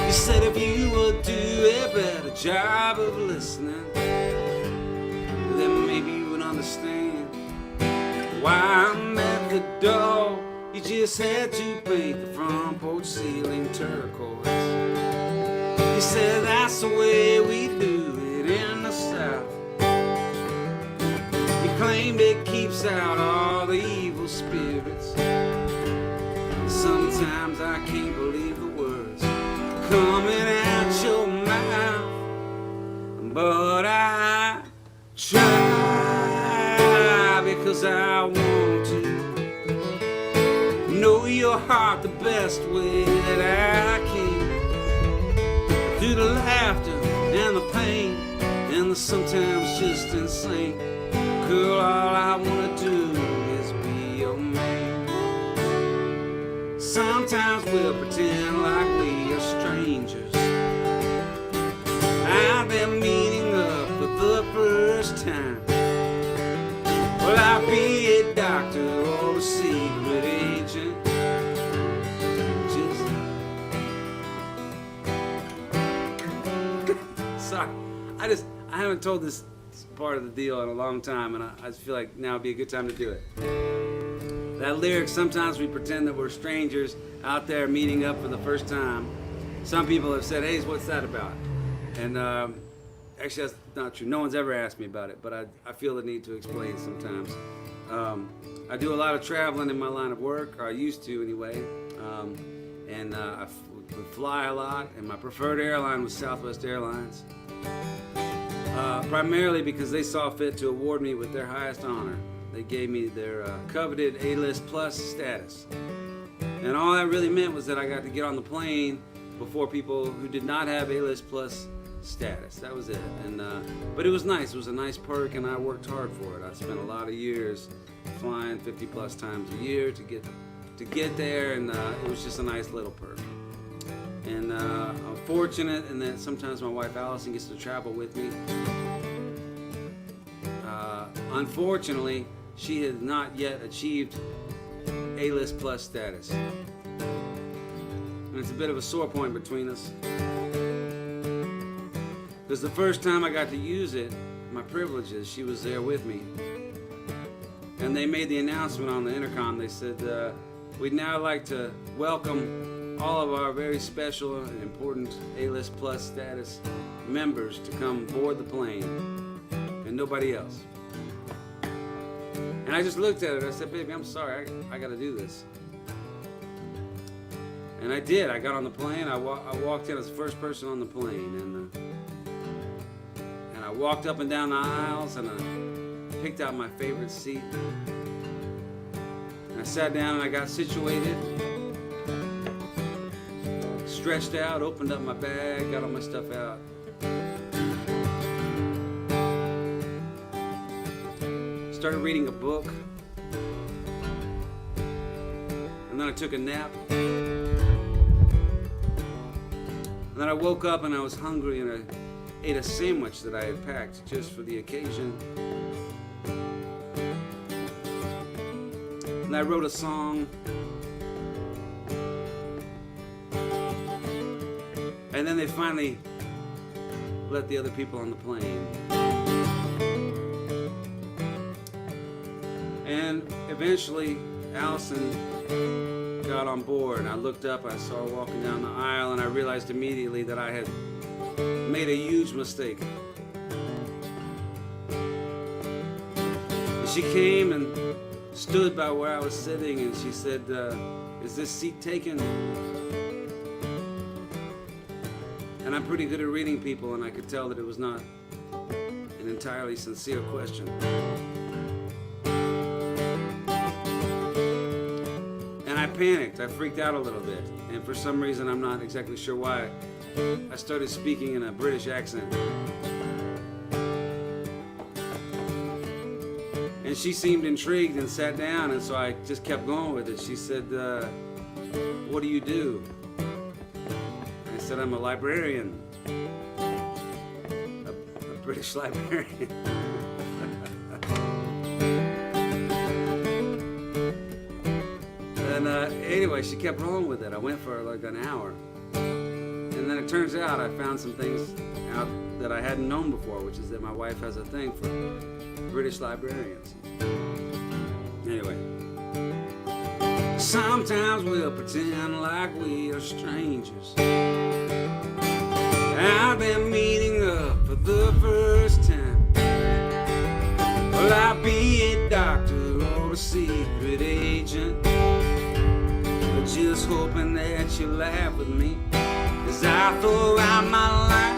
You said if you would do a better job of listening, then maybe you would understand why I'm at the door. You just had to paint the front porch ceiling turquoise. You said that's the way we do it in the South. You claimed it keeps out all the evil spirits. Sometimes I can't believe the words coming out your mouth, but I try because I want to know your heart the best way that I can, through the laughter and the pain and the sometimes just insane. Girl, all I want to do is be your man. Sometimes we'll pretend like we are strangers. I've been meeting up for the first time. Will I be a doctor or a secret agent? Sorry, I haven't told this part of the deal in a long time, and I just feel like now would be a good time to do it. That lyric, sometimes we pretend that we're strangers out there meeting up for the first time. Some people have said, hey, what's that about? And actually that's not true. No one's ever asked me about it, but I feel the need to explain sometimes. I do a lot of traveling in my line of work, or I used to anyway. And I would fly a lot, and my preferred airline was Southwest Airlines. Primarily because they saw fit to award me with their highest honor. They gave me their coveted A-list plus status. And all that really meant was that I got to get on the plane before people who did not have A-list plus status. That was it. And but it was nice. It was a nice perk, and I worked hard for it. I spent a lot of years flying 50 plus times a year to get there, and it was just a nice little perk. And I'm fortunate in that sometimes my wife Allison gets to travel with me. Unfortunately, she has not yet achieved A-list plus status. And it's a bit of a sore point between us. Because the first time I got to use it, my privileges, she was there with me. And they made the announcement on the intercom. They said, we'd now like to welcome all of our very special and important A-List Plus status members to come board the plane, and nobody else. And I just looked at her, I said, baby, I'm sorry, I gotta do this. And I did. I got on the plane, I walked in as the first person on the plane, and I walked up and down the aisles, and I picked out my favorite seat. And I sat down and I got situated, stretched out, opened up my bag, got all my stuff out. Started reading a book, and then I took a nap. And then I woke up and I was hungry, and I ate a sandwich that I had packed just for the occasion. And I wrote a song. And then they finally let the other people on the plane. And eventually, Allison got on board, and I looked up, I saw her walking down the aisle, and I realized immediately that I had made a huge mistake. And she came and stood by where I was sitting, and she said, is this seat taken? And I'm pretty good at reading people, and I could tell that it was not an entirely sincere question. I panicked, I freaked out a little bit, and for some reason, I'm not exactly sure why, I started speaking in a British accent. And she seemed intrigued and sat down, and so I just kept going with it. She said, what do you do? I said, I'm a librarian, a British librarian. And anyway, she kept rolling with it. I went for like an hour. And then it turns out I found some things out that I hadn't known before, which is that my wife has a thing for British librarians. Anyway. Sometimes we'll pretend like we are strangers. I've been meeting up for the first time. Well, I'll be a doctor or a secret agent. Just hoping that you laugh with me as I throw out my lines.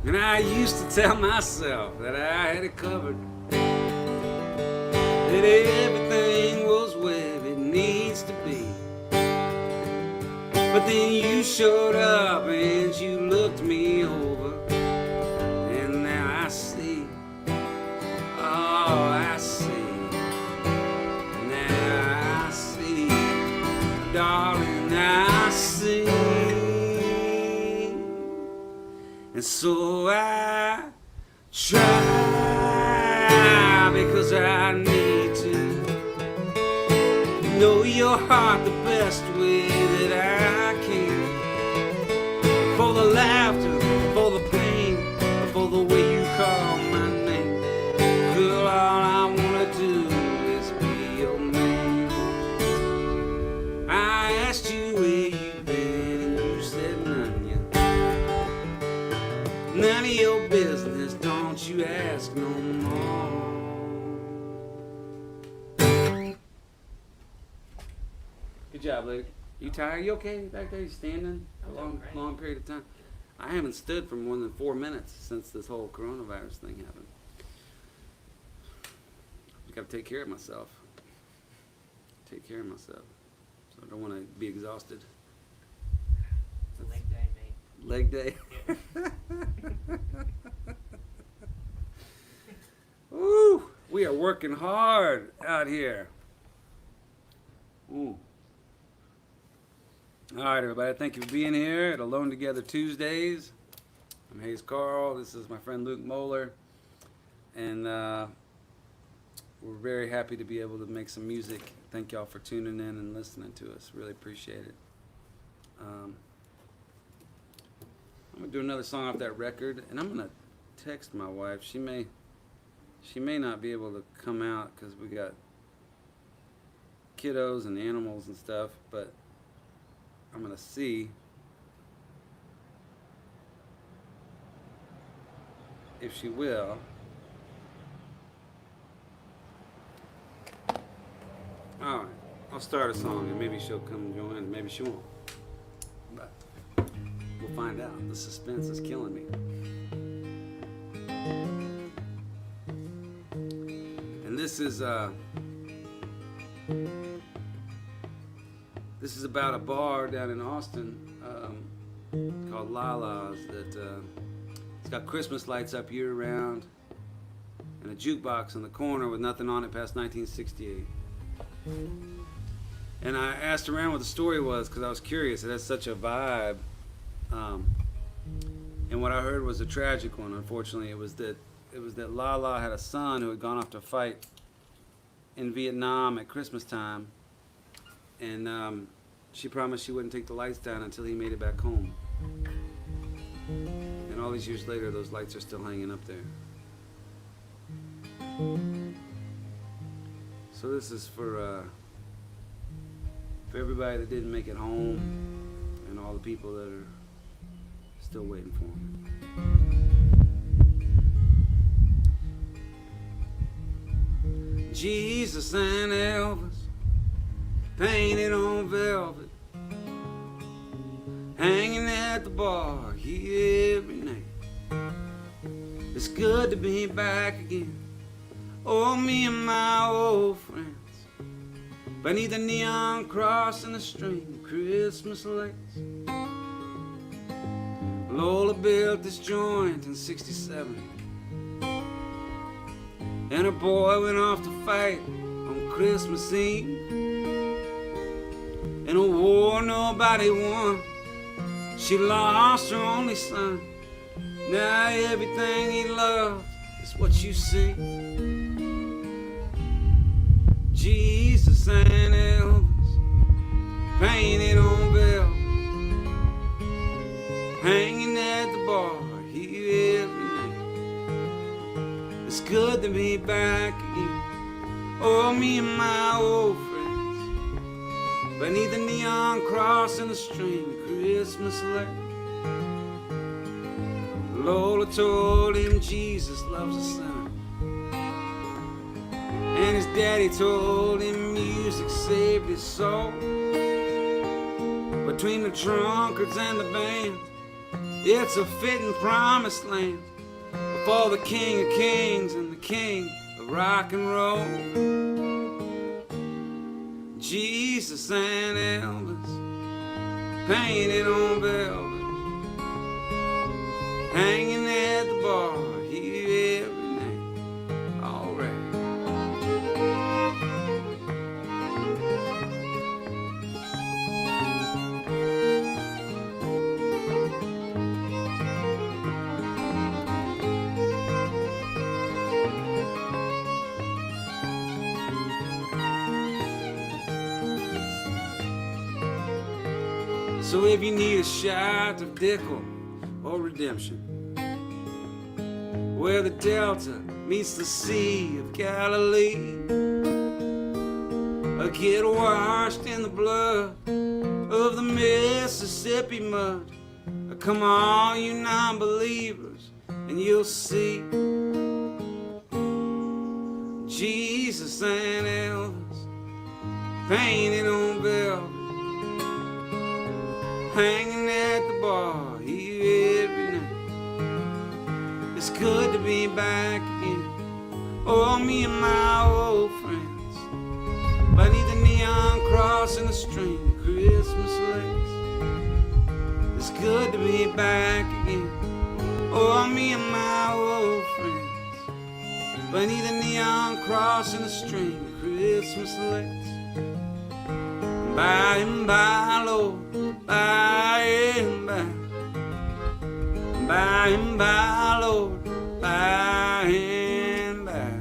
And I used to tell myself that I had it covered, that everything was where it needs to be. But then you showed up and you looked me over, and now I see, oh, I see, now I see, darling, I see. And so I try, because I need to know your heart the best way that I can. For the laughter, for the pain, for the way you call my name. Girl, all I wanna do is be your man. I asked you where you've been, and you said none yet. None of your business, don't you ask no more. Good job, Luke. You tired? You okay back there? You standing a long period of time? I haven't stood for more than 4 minutes since this whole coronavirus thing happened. I gotta take care of myself. Take care of myself. So I don't want to be exhausted. It's a leg day, mate. Leg day. Woo! We are working hard out here. Ooh. All right, everybody. Thank you for being here at Alone Together Tuesdays. I'm Hayes Carll. This is my friend Luke Moeller. And we're very happy to be able to make some music. Thank y'all for tuning in and listening to us. Really appreciate it. I'm going to do another song off that record. And I'm going to text my wife. She may not be able to come out because we got kiddos and animals and stuff. But I'm going to see if she will. Alright, I'll start a song and maybe she'll come join, maybe she won't. But we'll find out. The suspense is killing me. And this is about a bar down in Austin called Lala's that it's got Christmas lights up year round and a jukebox in the corner with nothing on it past 1968. And I asked around what the story was because I was curious. It has such a vibe. And what I heard was a tragic one, unfortunately. It was that Lala had a son who had gone off to fight in Vietnam at Christmas time. And she promised she wouldn't take the lights down until he made it back home. And all these years later, those lights are still hanging up there. So this is for everybody that didn't make it home and all the people that are still waiting for them. Jesus and Elvis painted on velvet, hanging at the bar here every night. It's good to be back again. Oh, me and my old friends, beneath the neon cross and the string of Christmas lights. Lola built this joint in '67, and her boy went off to fight on Christmas Eve. In a war nobody won, she lost her only son. Now everything he loved is what you see. Jesus and Elvis painted on velvet, hanging at the bar here every night. It's good to be back again. Oh, me and my old friends, beneath the neon cross and the string of Christmas lights. Lola told him Jesus loves a sinner, and his daddy told him music saved his soul. Between the drunkards and the band, it's a fitting promised land for the King of Kings and the King of rock and roll. Jesus and Elvis painted on velvet, hanging at the bar here every night. All right. So if you need a shot of Dickel or redemption, where the Delta meets the Sea of Galilee, or get washed in the blood of the Mississippi mud, come on, you non-believers, and you'll see Jesus and Elvis painted on velvet, hanging at the bar here every night. It's good to be back again. Oh, me and my old friends, beneath the neon cross and the string of Christmas lights. It's good to be back again. Oh, me and my old friends, beneath the neon cross and the string of Christmas lights. By and by, Lord, by and by, Lord, by and by.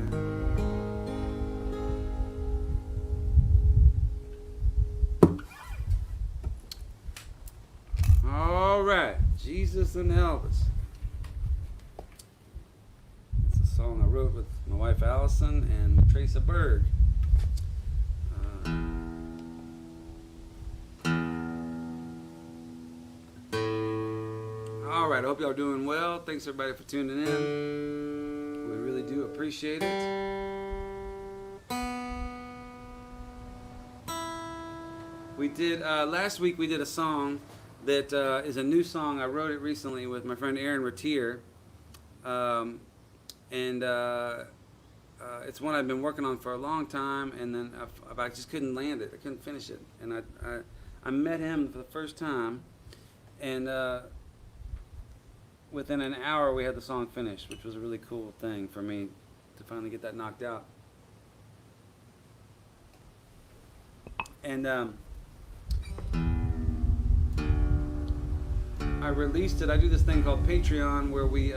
All right, Jesus and Elvis. It's a song I wrote with my wife Allison and Teresa Berg. All right, I hope y'all are doing well. Thanks everybody for tuning in. We really do appreciate it. We did last week. We did a song that is a new song. I wrote it recently with my friend Aaron Ratier, and it's one I've been working on for a long time. And then I just couldn't land it. I couldn't finish it. And I met him for the first time, and within an hour we had the song finished, which was a really cool thing for me to finally get that knocked out. And I released it. I do this thing called Patreon where we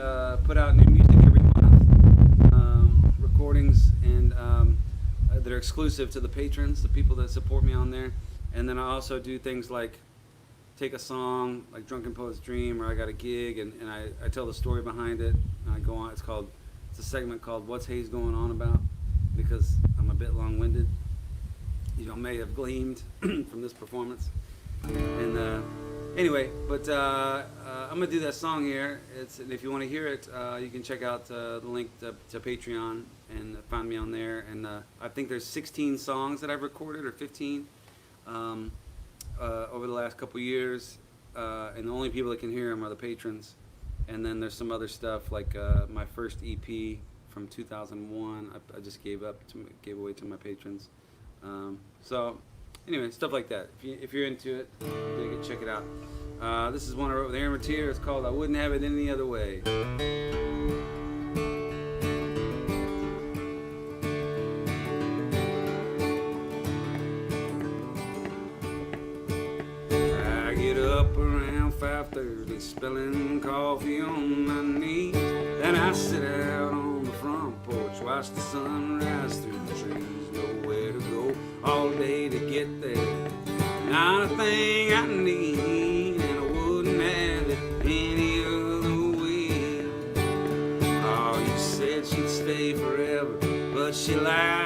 put out new music every month, recordings and that are exclusive to the patrons, the people that support me on there. And then I also do things like take a song like Drunken Poet's Dream, or I got a gig, and I tell the story behind it. And I go on. It's a segment called What's Hayes Going On About, because I'm a bit long-winded. You may have gleamed from this performance. And anyway, but I'm gonna do that song here. And if you want to hear it, you can check out the link to Patreon and find me on there. And I think there's 16 songs that I've recorded, or 15. Over the last couple years, and the only people that can hear them are the patrons. And then there's some other stuff like my first EP from 2001. I just gave away to my patrons. So anyway, stuff like that. If you're into it, dig it, check it out. This is one I wrote with Aaron Ratier. It's called "I Wouldn't Have It Any Other Way." Up around 5:30, spilling coffee on my knees. Then I sit out on the front porch, watch the sunrise through the trees. Nowhere to go all day to get there. Not a thing I need, and I wouldn't have it any other way. Oh, you said she'd stay forever, but she lied.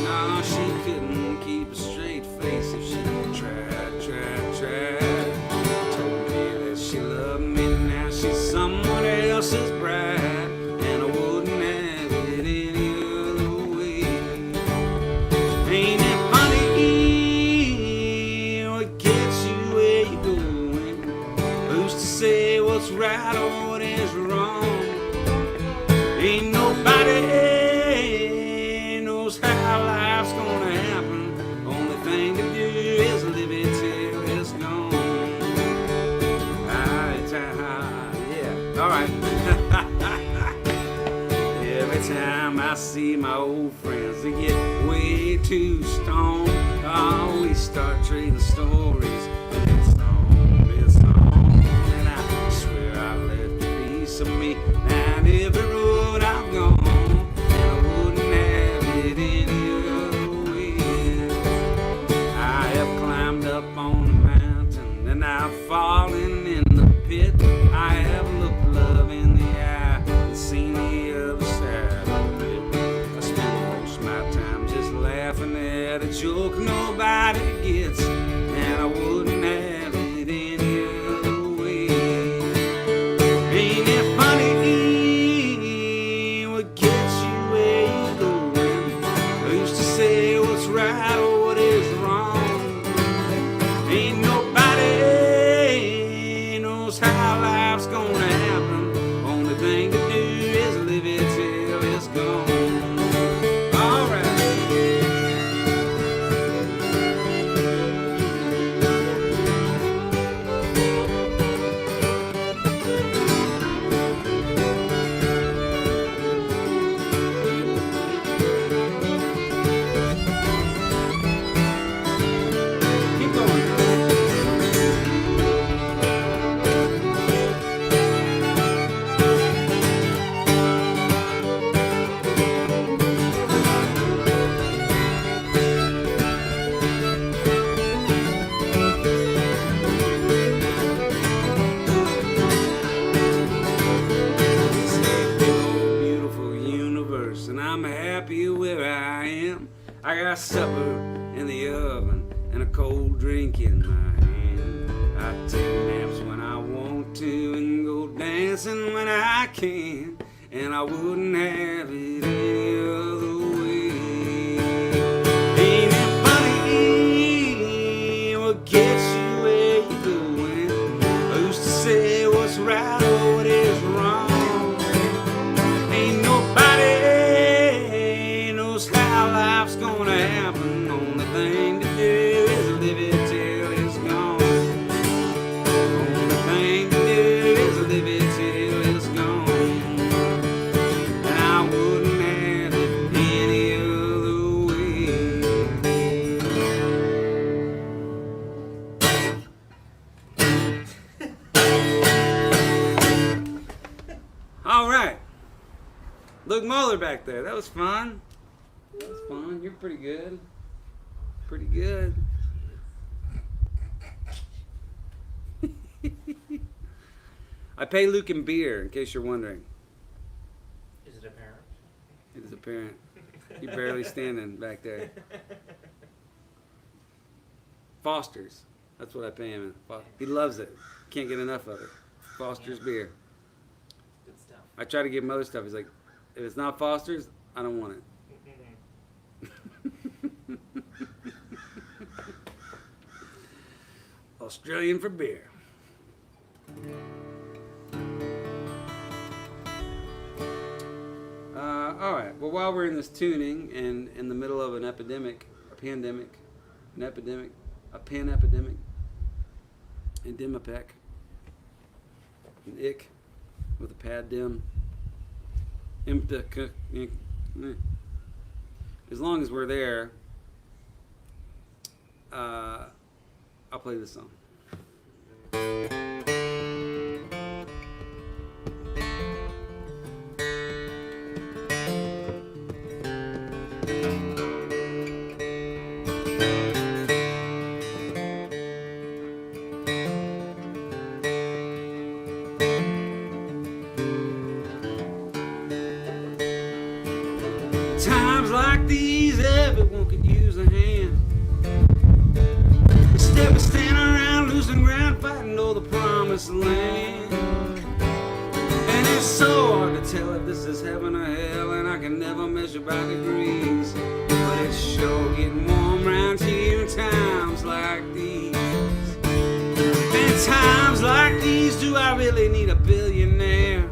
No, she couldn't keep a straight face if she tried. Told me that she loved me, now she's someone else's bride, and I wouldn't have it any other way. Ain't it funny what gets you where you're going? Who's to say what's right or what is wrong? Ain't nobody knows how life's gonna happen. Only thing to do is live it till it's gone. Yeah, all right. Every time I see my old friends, they get way too stoned. Oh, we start trading stories. It's on, and I swear I left a piece of me down every road I've gone. And I wouldn't have it any other way. I have climbed up on the mountain, and I've fallen in the pit. I have looked love in the eye and seen the other side of it. I spend most of my time just laughing at a joke nobody gets, and I wouldn't have it any other way. Ain't it funny? I got supper in the oven and a cold drink in my hand. I take naps when I want to and go dancing when I can, and I wouldn't have it any other way. Ain't it funny what gets you where you're going? I used to say what's right or what is wrong. Ain't nobody knows how life's gonna happen. Only thing to do is live it till it's gone. Only thing to do is live it till it's gone. And I wouldn't have it any other way. All right. Luke Muller back there. That was fun. That was fun. You're pretty good. Pretty good. I pay Luke in beer, in case you're wondering. Is it apparent? It is apparent. You're barely standing back there. Foster's. That's what I pay him in. He loves it. Can't get enough of it. Foster's beer. Good stuff. I try to give him other stuff. He's like, if it's not Foster's, I don't want it. Australian for beer. All right. Well, while we're in this tuning and in the middle of an epidemic, a pandemic, an epidemic, a pan epidemic, and Dimapec, an ick with a pad dim, as long as we're there, I'll play this song. Times like these, everyone could use a hand. Instead of standing around losing ground, fighting over the promised land. And it's so hard to tell if this is heaven or hell, and I can never measure by degrees. But it's sure getting warm around here in times like these. And times like these, do I really need a billionaire?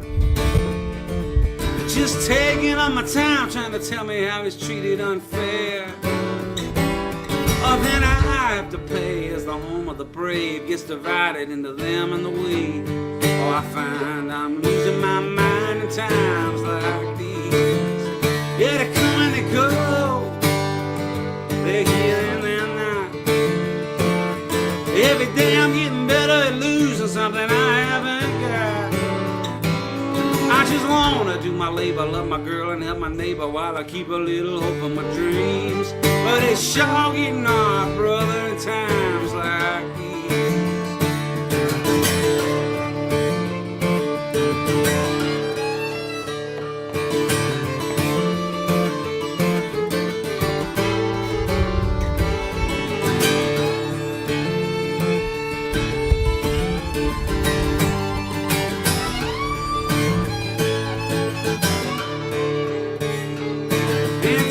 Just taking up my time trying to tell me how he's treated unfair. Oh, then I have to pay as the home of the brave gets divided into them and the we. Oh, I find I'm losing my mind in times like these. Yeah, they come and they go, they're here and they're not. Every day I'm getting better at losing something I haven't got. I just wanna do my labor, love my girl and help my neighbor while I keep a little hope for my dreams. But it's sure getting hard, brother, in times like these.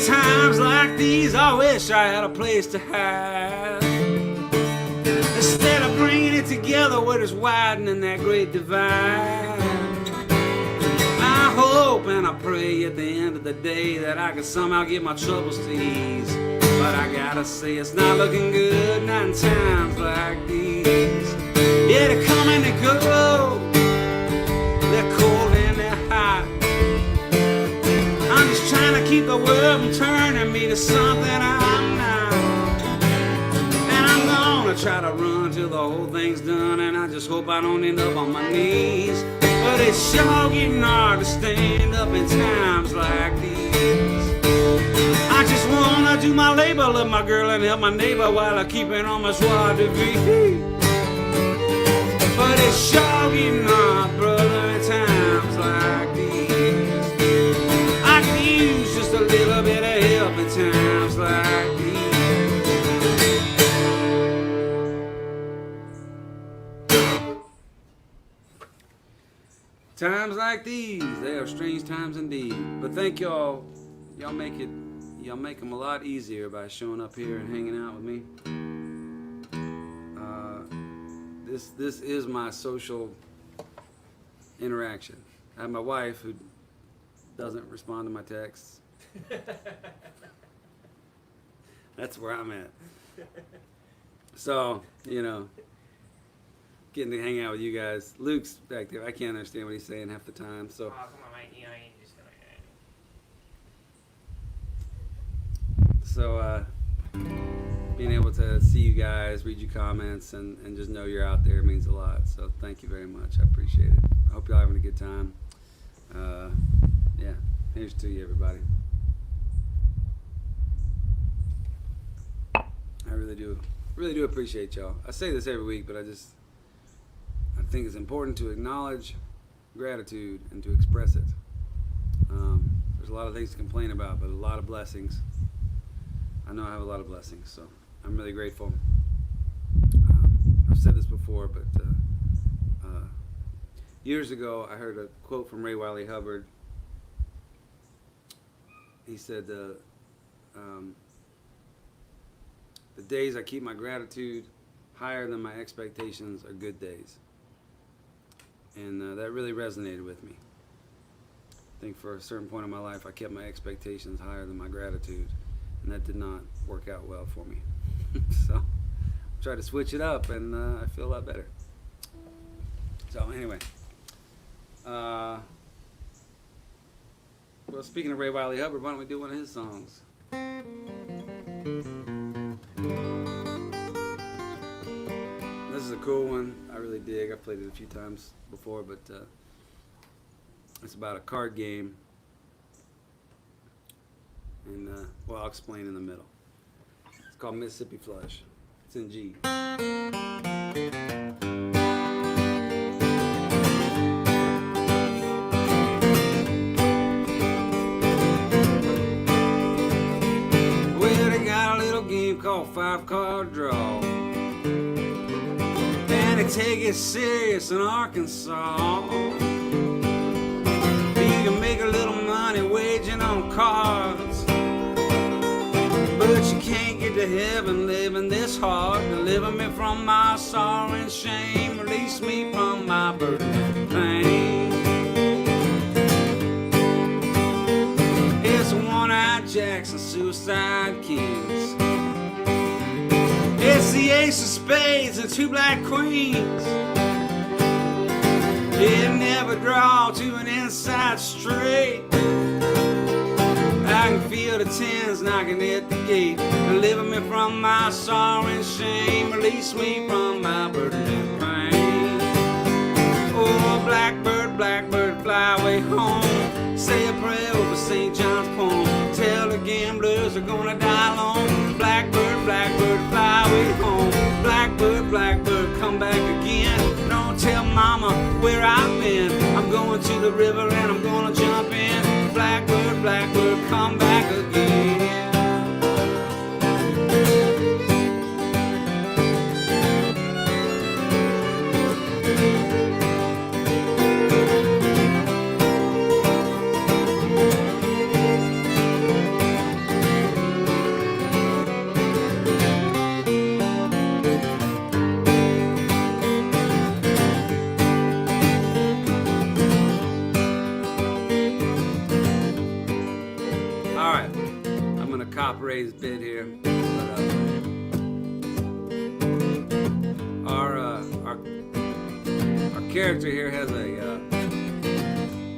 Times like these, I wish I had a place to hide. Instead of bringing it together, we're just widening that great divide. I hope and I pray at the end of the day that I can somehow get my troubles to ease. But I gotta say it's not looking good, not in times like these. Yeah, they come and they go, they're cold and they're hot. I'm just trying to keep the world from turning me to something I'm not. And I'm gonna try to run till the whole thing's done, and I just hope I don't end up on my knees. But it's sure getting hard to stand up in times like these. I just wanna do my labor, love my girl and help my neighbor while I keep it on my joie de vivre. But it's sure getting hard, brother, in times like these. I can use just a little bit of help in times like like these, they are strange times indeed. But thank y'all. Y'all make them a lot easier by showing up here and hanging out with me. This is my social interaction. I have my wife who doesn't respond to my texts. That's where I'm at. So, you know, getting to hang out with you guys. Luke's back there. I can't understand what he's saying half the time. So, Oh, come on, mate. You know, you just gonna. being able to see you guys, read your comments, and just know you're out there means a lot. So thank you very much. I appreciate it. I hope y'all having a good time. Yeah, here's to you, everybody. I really do appreciate y'all. I say this every week, but I think it's important to acknowledge gratitude and to express it. There's a lot of things to complain about, but a lot of blessings. I know I have a lot of blessings, so I'm really grateful. I've said this before, but years ago I heard a quote from Wylie Hubbard. He said, the days I keep my gratitude higher than my expectations are good days. And that really resonated with me. I think for a certain point in my life I kept my expectations higher than my gratitude, and that did not work out well for me. So I tried to switch it up, and I feel a lot better. So anyway, well, speaking of Wylie Hubbard, why don't we do one of his songs? This is a cool one. I really dig. I've played it a few times before, but it's about a card game. And, well, I'll explain in the middle. It's called Mississippi Flush. It's in G. Well, they got a little game called 5-Card Draw. And they take it serious in Arkansas. You can make a little money waging on cards, but you can't get to heaven living this hard. Deliver me from my sorrow and shame, release me from my burden and pain. It's a one-eyed jacks and suicide kings. It's the ace of spades and 2 black queens. It never draw to an inside straight. I can feel the tens knocking at the gate. Deliver me from my sorrow and shame, release me from my burden and pain. Oh, blackbird, blackbird, fly away home. Say a prayer over St. John's poem. Tell the gamblers they're gonna die alone. Blackbird, blackbird, fly away home. Blackbird, blackbird, come back again. Don't tell mama where I've been. I'm going to the river and I'm gonna jump in. Blackbird, blackbird, come back again. Ray's bit here. But, our character here has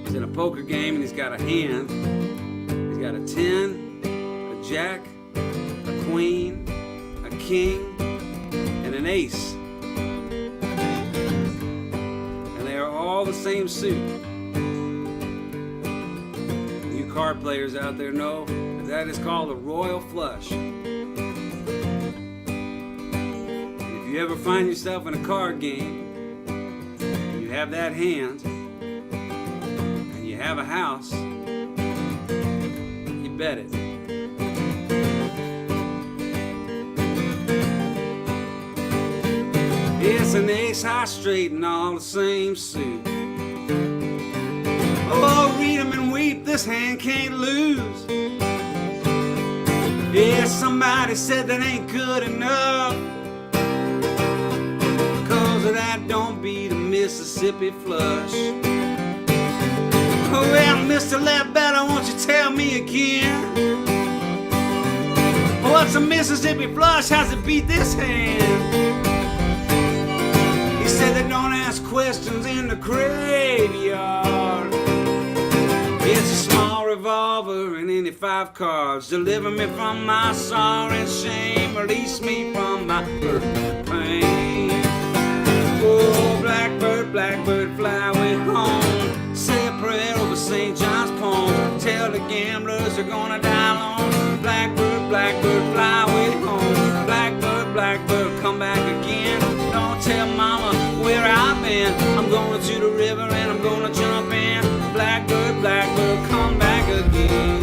he's in a poker game and he's got a hand. He's got a 10, a jack, a queen, a king, and an ace. And they are all the same suit. You card players out there know that is called a royal flush. And if you ever find yourself in a card game, and you have that hand, and you have a house, you bet it. It's an ace high straight and all the same suit. this hand can't lose. Yeah, somebody said that ain't good enough, 'cause that don't beat a Mississippi flush. Oh, well, Mr. Ledbetter, won't you tell me again? What's a Mississippi flush? How's it beat this hand? He said they don't ask questions in the graveyard. It's a small revolver and any 5 cards. Deliver me from my sorrow and shame. Release me from my personal pain. Oh, blackbird, blackbird, fly away home. Say a prayer over St. John's Pond. Tell the gamblers they're gonna die alone. Blackbird, blackbird, fly away home. Blackbird, blackbird, come back again. Don't tell mama where I've been. I'm going to the river and I'm gonna jump in. Blackbird, blackbird, come back again.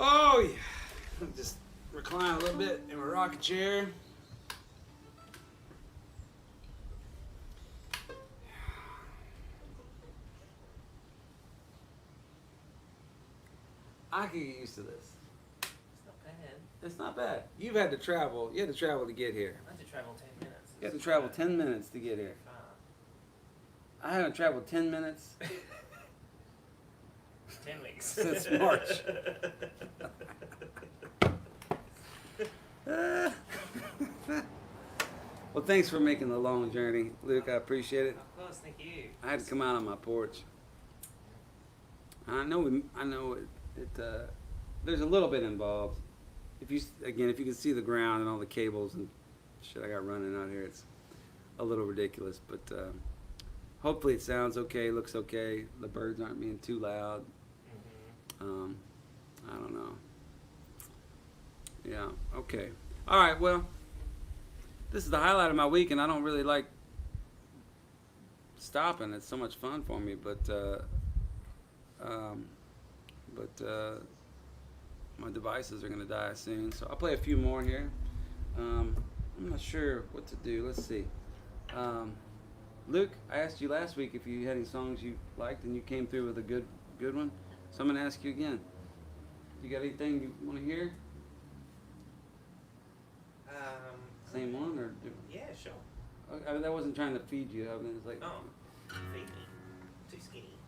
Oh yeah, just recline a little bit in my rocking chair. I can get used to this. It's not bad. It's not bad. You've had to travel. You had to travel to get here. I had to travel 10 minutes. You had to travel 10 minutes to get here. I haven't traveled 10 minutes 10 weeks. since March. Well, thanks for making the long journey, Luke. I appreciate it. Of course, thank you. I had to come out on my porch. I know it. There's a little bit involved. If you can see the ground and all the cables and shit I got running out here, it's a little ridiculous. But hopefully it sounds okay, looks okay. The birds aren't being too loud. Mm-hmm. I don't know. Yeah. Okay. All right. Well, this is the highlight of my week, and I don't really like stopping. It's so much fun for me, but my devices are gonna die soon, so I'll play a few more here. I'm not sure what to do. Let's see. Luke, I asked you last week if you had any songs you liked, and you came through with a good one. So I'm gonna ask you again. You got anything you want to hear? Same one or different? Yeah, sure. I mean, that wasn't trying to feed you. I mean, it's like. Oh, feed me. Too skinny.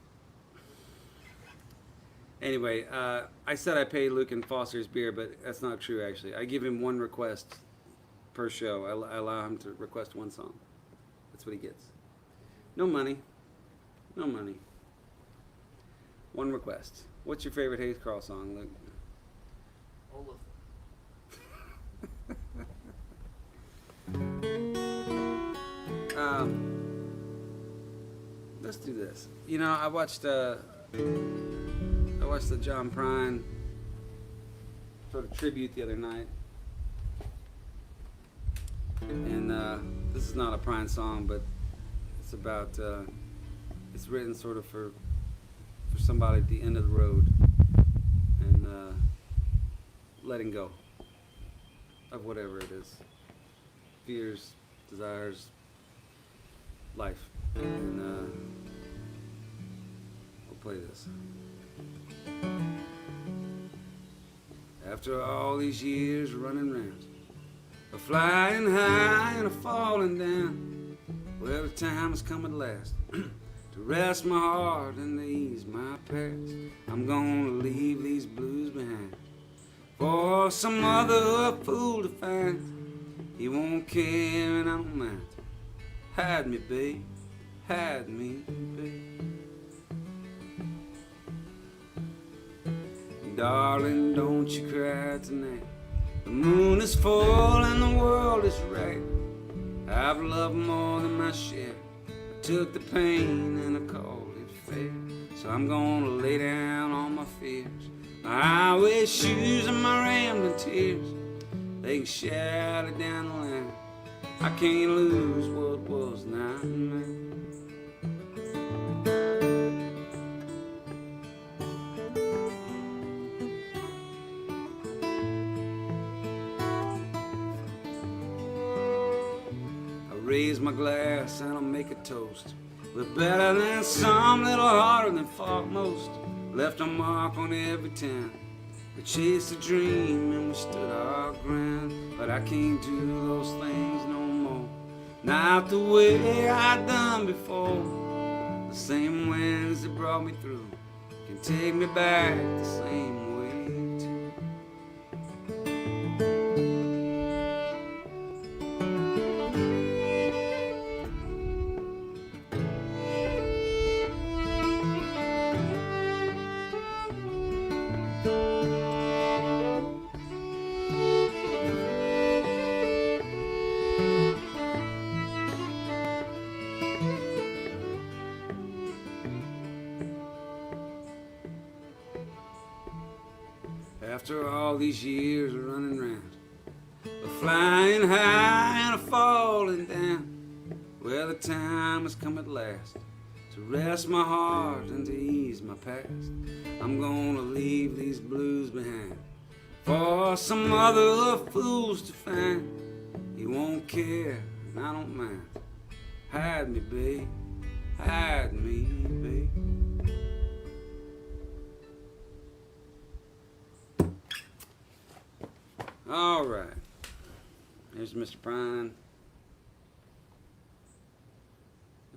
Anyway, I said I pay Luke and Foster's beer, but that's not true, actually. I give him one request per show. I allow him to request one song. That's what he gets. No money. No money. One request. What's your favorite Hayes Carll song, Luke? All of them. Let's do this. You know, I watched the John Prine sort of tribute the other night, and this is not a Prine song, but it's about it's written sort of for somebody at the end of the road and letting go of whatever it is, fears, desires, life. And we'll play this. After all these years running round, a flying high and a falling down, well, the time has come at last to rest my heart and to ease my past. I'm gonna leave these blues behind for some other fool to find. He won't care and I don't mind. Hide me, babe. Hide me, babe. Darling, don't you cry tonight. The moon is full and the world is right. I've loved more than my share. I took the pain and I called it fair. So I'm gonna lay down all my fears, my highway shoes and my rambling tears. They can shout it down the line. I can't lose what was not mine. I raise my glass and I'll make a toast. We're better than some, little harder than fought most. Left a mark on every town. We chased a dream and we stood our ground. But I can't do those things no more. Not the way I done before. The same winds that brought me through can take me back the same way too. After all these years of running round, a flying high and a falling down, well, the time has come at last to rest my heart and to ease my past. I'm gonna leave these blues behind for some other fools to find. He won't care and I don't mind. Hide me, babe, hide me, babe. All right, here's Mr. Prine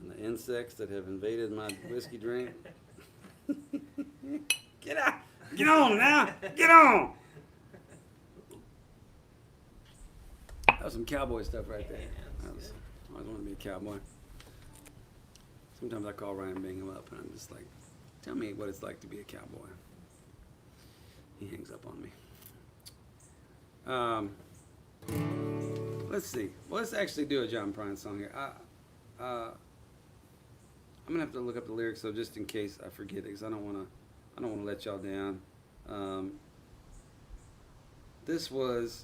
and the insects that have invaded my whiskey drink. Get out, get on now, get on. That was some cowboy stuff right there. I always wanted to be a cowboy. Sometimes I call Ryan Bingham up and I'm just like, tell me what it's like to be a cowboy. He hangs up on me. Let's see. Well, let's actually do a John Prine song here. I'm gonna have to look up the lyrics though, just in case I forget it, because I don't wanna let y'all down. This was,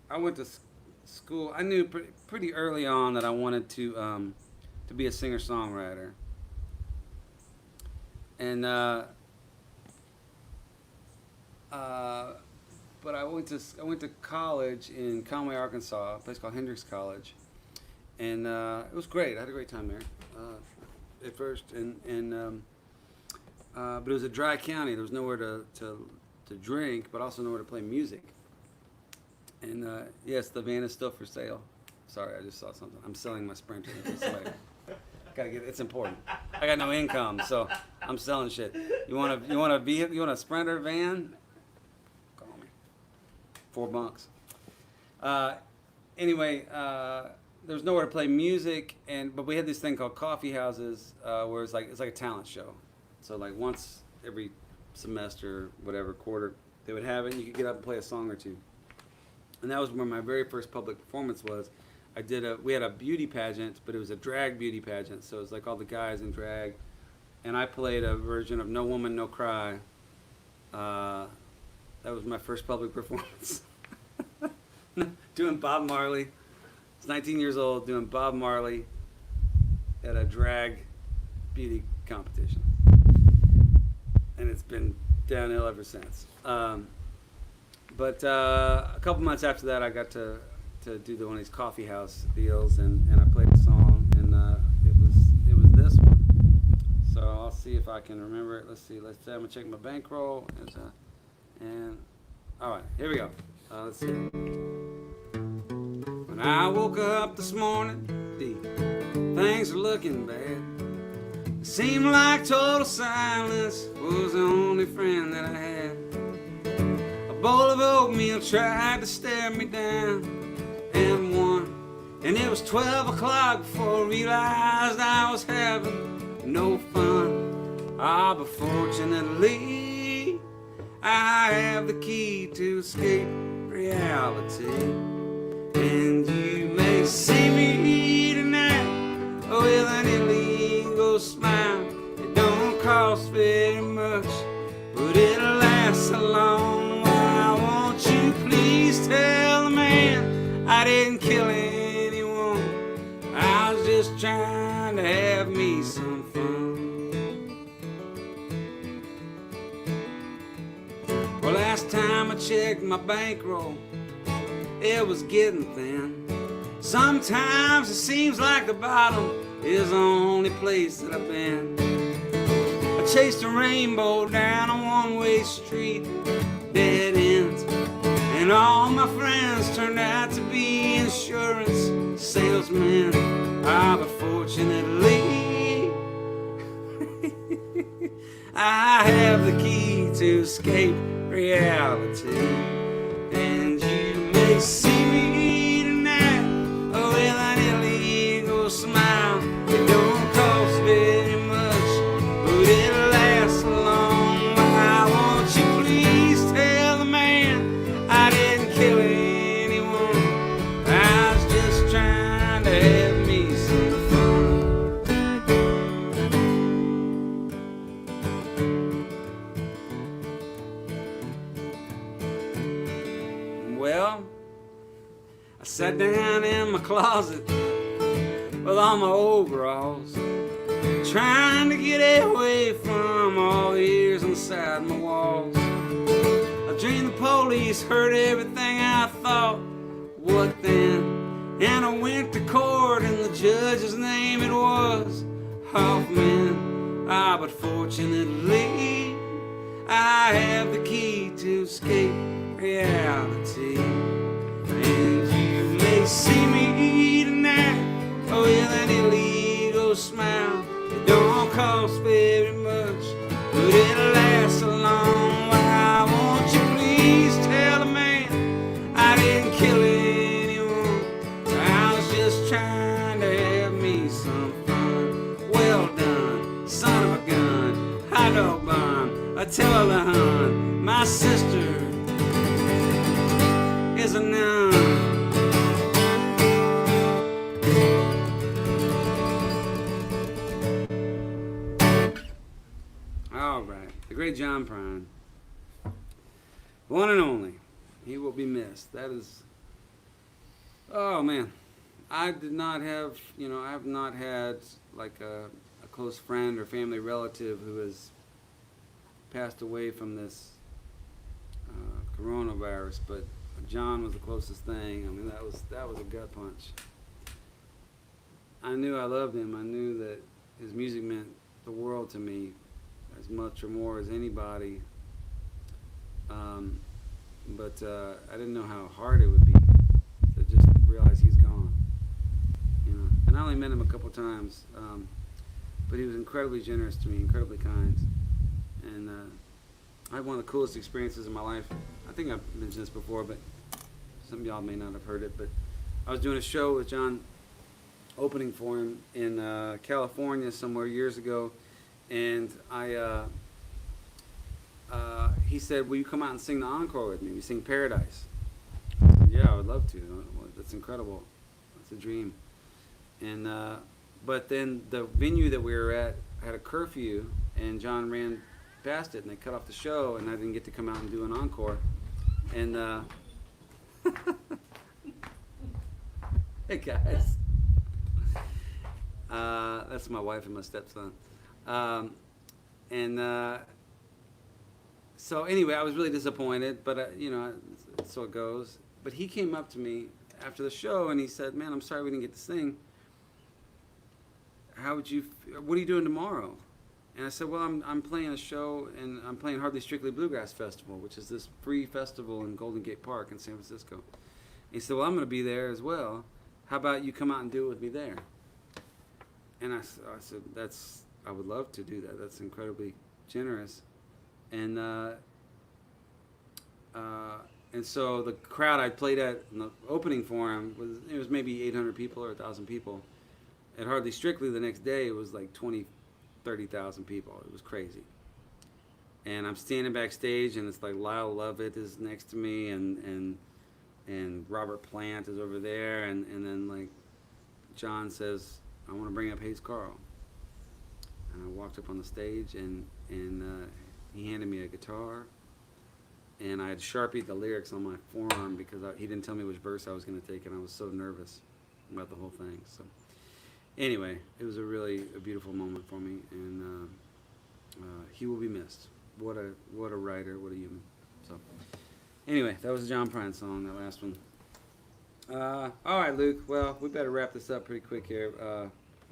I went to school. I knew pretty early on that I wanted to be a singer-songwriter, and but I went to college in Conway, Arkansas, a place called Hendrix College, and it was great. I had a great time there at first, but it was a dry county. There was nowhere to drink, but also nowhere to play music. And yes, the van is still for sale. Sorry, I just saw something. I'm selling my Sprinter. It's important. I got no income, so I'm selling shit. You want a Sprinter van? $4. Anyway, there was nowhere to play music, but we had this thing called coffee houses, where it's like a talent show. So like once every semester, whatever quarter, they would have it, and you could get up and play a song or two. And that was where my very first public performance was. We had a beauty pageant, but it was a drag beauty pageant, so it was like all the guys in drag, and I played a version of No Woman, No Cry. That was my first public performance. Doing Bob Marley. I was 19 years old doing Bob Marley at a drag beauty competition. And it's been downhill ever since. But a couple months after that, I got to do one of these coffee house deals, and I played a song, and it was this one. So I'll see if I can remember it. Let's see. I'm gonna check my bankroll. And all right, here we go. Let's see. When I woke up this morning, things are looking bad. It seemed like total silence was the only friend that I had. A bowl of oatmeal tried to stare me down and won. And it was 12 o'clock before I realized I was having no fun. But fortunately, I have the key to escape reality. And you may see me tonight with an illegal smile. It don't cost very much, but it'll last a long while. Won't you please tell I didn't kill anyone. I was just trying to have me some fun. Well, last time I checked my bankroll, it was getting thin. Sometimes it seems like the bottom is the only place that I've been. I chased a rainbow down a one-way street, dead ends, and all my friends turned out to be insurance salesmen. Ah, but fortunately, I have the key to escape reality. And you may see me tonight with an illegal smile. It don't cost very much, but it'll last a long while. Won't you please tell the man I didn't kill anyone. I was just trying to have me some fun. Well, I sat down in my closet with all my overalls, trying to get away from all the ears inside my walls. I dreamed the police heard everything I thought. What then? And I went to court, and the judge's name it was Hoffman. Ah, but fortunately, I have the key to escape reality. And you may see me tonight with an illegal smile. It don't cost very much, but it'll last a long while. Won't you please tell the man I didn't kill anyone. I was just trying to have me some fun. Well done, son of a gun, hot dog bun. I tell the hun, my sister is a nun. All right, the great John Prine, one and only. He will be missed. That is, oh man, I did not have, I have not had like a close friend or family relative who has passed away from this coronavirus, but John was the closest thing. I mean, that was a gut punch. I knew I loved him. I knew that his music meant the world to me, as much or more as anybody. But I didn't know how hard it would be to just realize he's gone. And I only met him a couple times, but he was incredibly generous to me, incredibly kind, and I had one of the coolest experiences in my life. I think I've mentioned this before, but some of y'all may not have heard it. But I was doing a show with John, opening for him in California somewhere years ago, and he said, "Will you come out and sing the encore with me? We sing Paradise." I said, "Yeah, I would love to. That's incredible. That's a dream." And but then the venue that we were at had a curfew, and John ran past it, and they cut off the show, and I didn't get to come out and do an encore. And hey guys, that's my wife and my stepson. So anyway, I was really disappointed, but so it goes. But he came up to me after the show and he said, "Man, I'm sorry we didn't get to sing. What are you doing tomorrow?" And I said, "Well, I'm playing a show, and I'm playing Hardly Strictly Bluegrass Festival, which is this free festival in Golden Gate Park in San Francisco." And he said, "Well, I'm going to be there as well. How about you come out and do it with me there?" And I said, I would love to do that. That's incredibly generous. And so the crowd I played at in the opening for him was maybe 800 people or 1,000 people. At Hardly Strictly the next day, it was like 30,000 people. It was crazy. And I'm standing backstage, and it's like Lyle Lovett is next to me, and Robert Plant is over there, and then like John says, "I want to bring up Hayes Carll." And I walked up on the stage, and he handed me a guitar, and I had Sharpied the lyrics on my forearm because he didn't tell me which verse I was going to take, and I was so nervous about the whole thing. So anyway, it was a beautiful moment for me, and he will be missed. What a writer, what a human. So anyway, that was a John Prine song, that last one. All right, Luke. Well, we better wrap this up pretty quick here.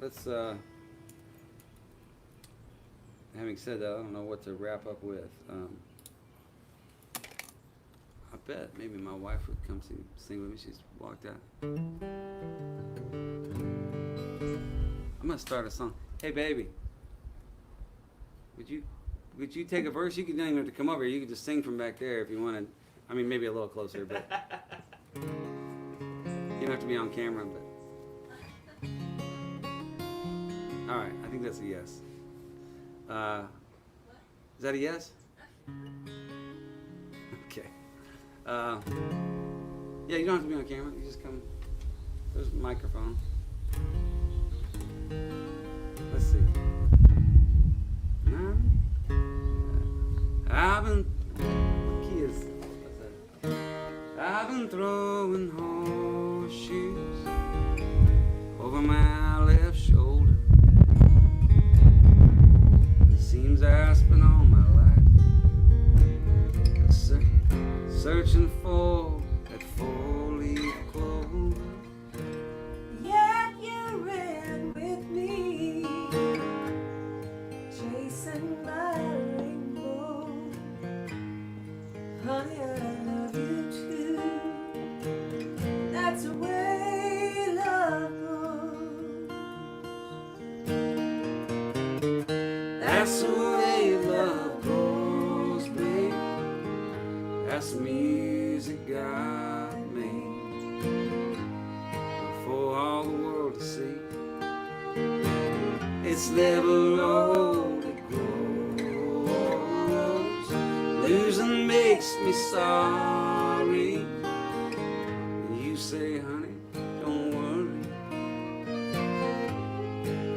Let's. Having said that, I don't know what to wrap up with. I bet maybe my wife would come sing with me. She's walked out. I'm gonna start a song. Hey, baby. Would you take a verse? You don't even have to come over here. You could just sing from back there if you wanted. I mean, maybe a little closer, but you don't have to be on camera. But all right, I think that's a yes. Is that a yes? Okay. Yeah, you don't have to be on camera. You just come. There's a microphone. Let's see. I've been throwing horseshoes over my left shoulder. It seems I spent all my life searching for that four-leaf clover. Yet you ran with me, chasing my rainbow. Honey, I love you too. That's the way love goes. That's the way love goes, babe. That's the music God made for all the world to see. It's never old, it grows. Losing makes me sorry. And you say, honey, don't worry.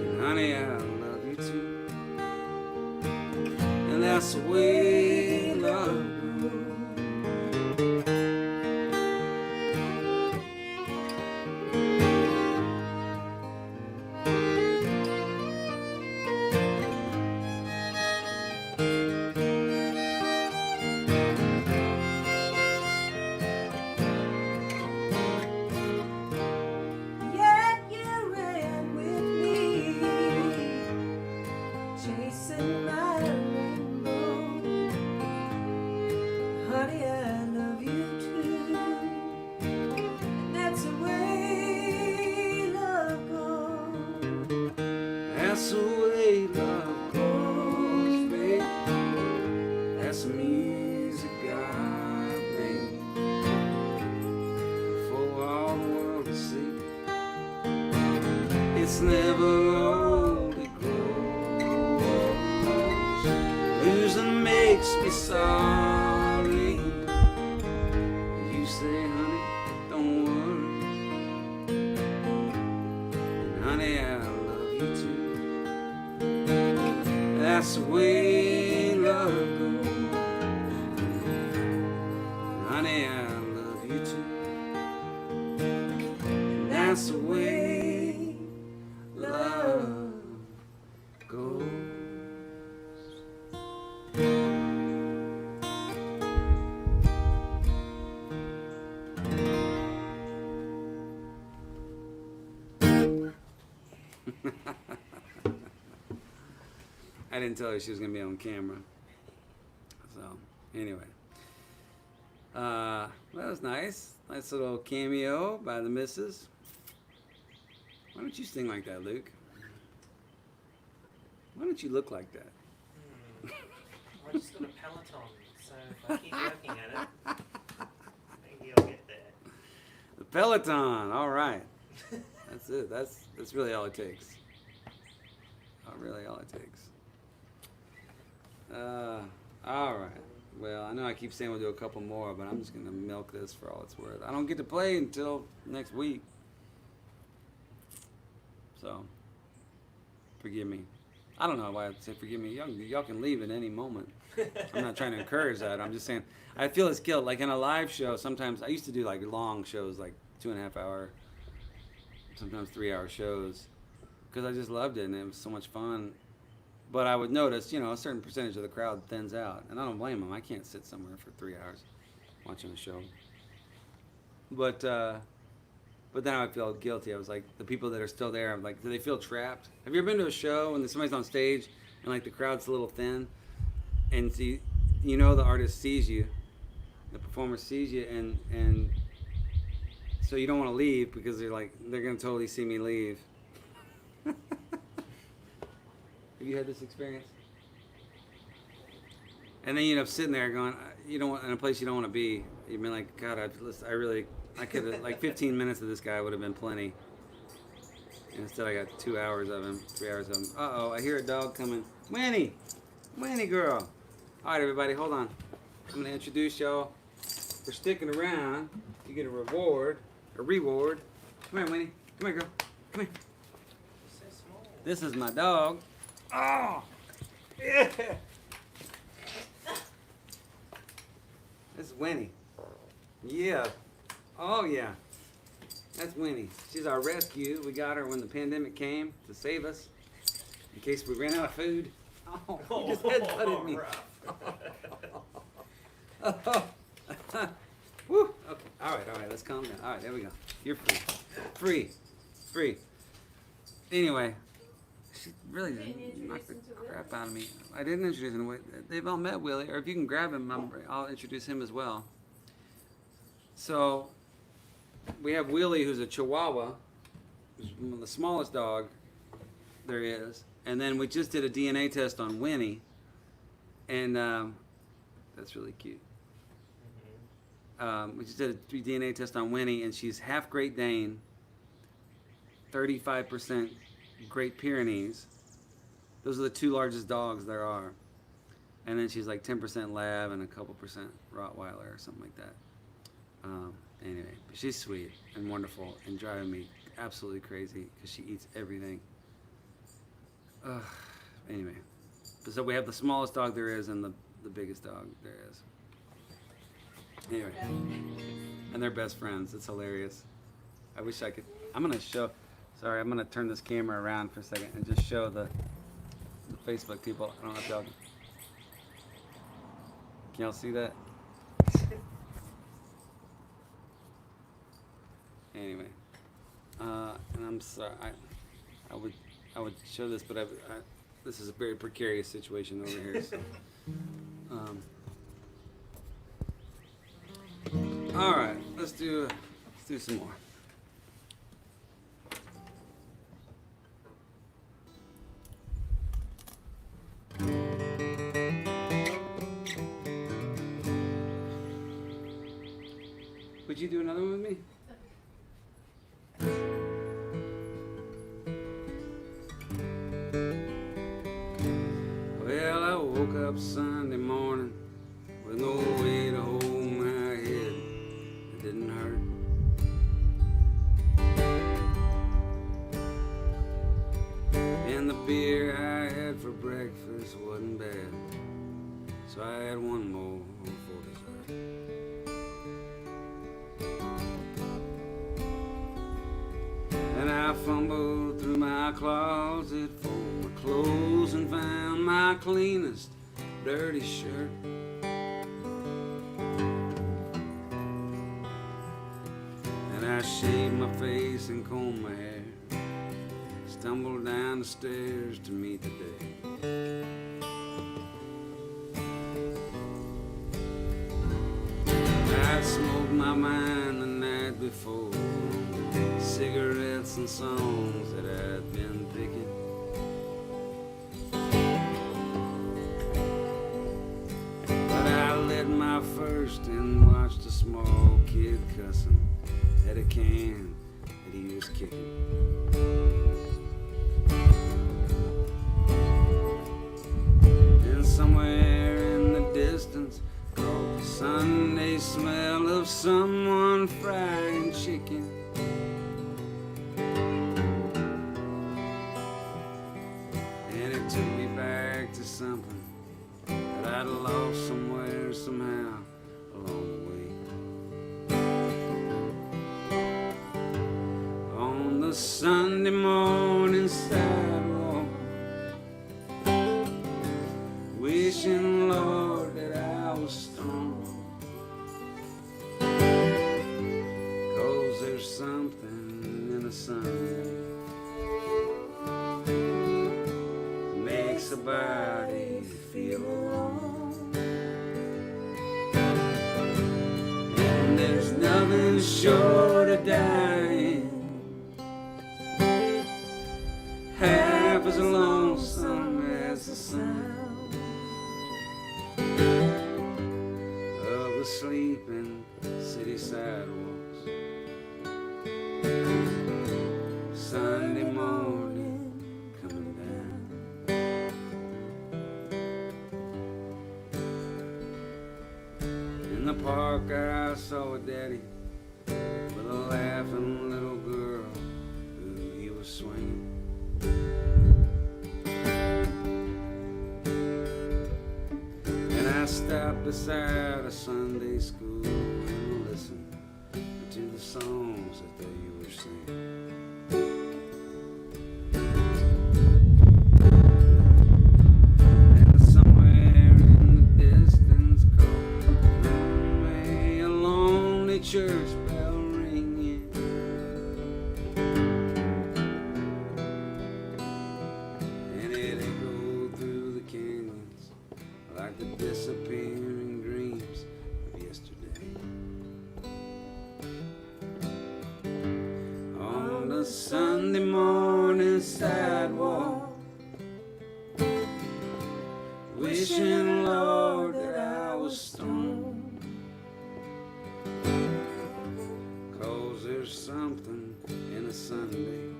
And honey, I love you too. And that's the way love goes. Yet you ran with me, chasing my rainbow. Honey, I love you too. And that's the way love goes. That's the way love goes, babe. That's the music God made for all the world to see. It's never old, it grows. Losing makes me sorry. You say, honey, don't worry. And honey, I love you too. That's the way love goes. Honey, I love you too. And that's the way love goes. I didn't tell her she was going to be on camera. So, anyway. That was nice. Nice little cameo by the missus. Why don't you sing like that, Luke? Why don't you look like that? I just got a Peloton, so if I keep working at it, maybe I'll get there. The Peloton. All right. That's it. That's really all it takes. Really all it takes. All right. Well, I know I keep saying we'll do a couple more, but I'm just going to milk this for all it's worth. I don't get to play until next week. So, forgive me. I don't know why I'd say forgive me. Y'all can leave at any moment. I'm not trying to encourage that. I'm just saying I feel this guilt. Like in a live show, sometimes I used to do like long shows, like 2.5 hour, sometimes 3 hour shows, because I just loved it and it was so much fun. But I would notice, you know, a certain percentage of the crowd thins out, and I don't blame them. I can't sit somewhere for 3 hours watching a show. But then I would feel guilty. I was like, the people that are still there, I'm like, do they feel trapped? Have you ever been to a show and somebody's on stage and like the crowd's a little thin, and see, you know, the artist sees you, the performer sees you, and so you don't want to leave because they're like, they're gonna totally see me leave. Have you had this experience? And then you end up sitting there going, you don't want, in a place you don't want to be. You've been like, God, I could have, like 15 minutes of this guy would have been plenty. And instead I got 2 hours of him, 3 hours of him. Uh-oh, I hear a dog coming. Winnie! Winnie girl! All right, everybody, hold on. I'm going to introduce y'all. For sticking around, you get a reward. Come here, Winnie. Come here, girl. Come here. So small. This is my dog. Oh! Yeah! This is Winnie. Yeah. Oh, yeah. That's Winnie. She's our rescue. We got her when the pandemic came to save us in case we ran out of food. Oh, you just headbutted me. Woo. Okay. All right. Let's calm down. All right, there we go. You're free. Free. Anyway, she really knocked the crap out of me. I didn't introduce him. They've all met Willie, or if you can grab him, I'll introduce him as well. So, we have Willie, who's a Chihuahua, who's the smallest dog there is. And then we just did a DNA test on Winnie, and that's really cute. We just did a DNA test on Winnie, and she's half Great Dane, 35% Great Pyrenees. Those are the 2 largest dogs there are. And then she's like 10% Lab and a couple percent Rottweiler or something like that. Anyway, but she's sweet and wonderful and driving me absolutely crazy because she eats everything. Anyway, so we have the smallest dog there is and the biggest dog there is. Anyway, and they're best friends. It's hilarious. I wish I could. I'm going to turn this camera around for a second and just show the Facebook people. I don't know if y'all can y'all see that? Anyway, and I'm sorry. I would show this, but this is a very precarious situation over here. So, all right, let's do some more. Would you do another one with me? Well, I woke up Sunday morning with no way to hold my head. It didn't hurt. And the beer I had for breakfast wasn't bad, so I had one more for dessert. And I fumbled through my closet for my clothes and found my cleanest dirty shirt. And I shaved my face and combed my hair, stumbled down the stairs to meet the day. I'd smoked my mind the night before, cigarettes and songs that I'd been picking. But I lit my first and watched a small kid cussing at a can that he was kicking. And somewhere in the distance, caught the Sunday smell of someone frying chicken. And it took Sunday morning sidewalk, wishing, Lord, that I was strong. 'Cause there's something in the Sunday makes a body feel alone. And there's nothing short of dying half as lonesome as the sound of the sleeping city sidewalks. Sunday morning coming down. In the park I saw a daddy with a laughing little girl who he was swinging. And I stopped beside a Sunday school and listened to the songs that they were singing. And somewhere in the distance called a lonely church bell ringing. And it echoed through the canyons like the disappearing dreams of yesterday. On the Sunday morning sidewalk, wishing, Lord, that I was stoned. 'Cause there's something in a Sunday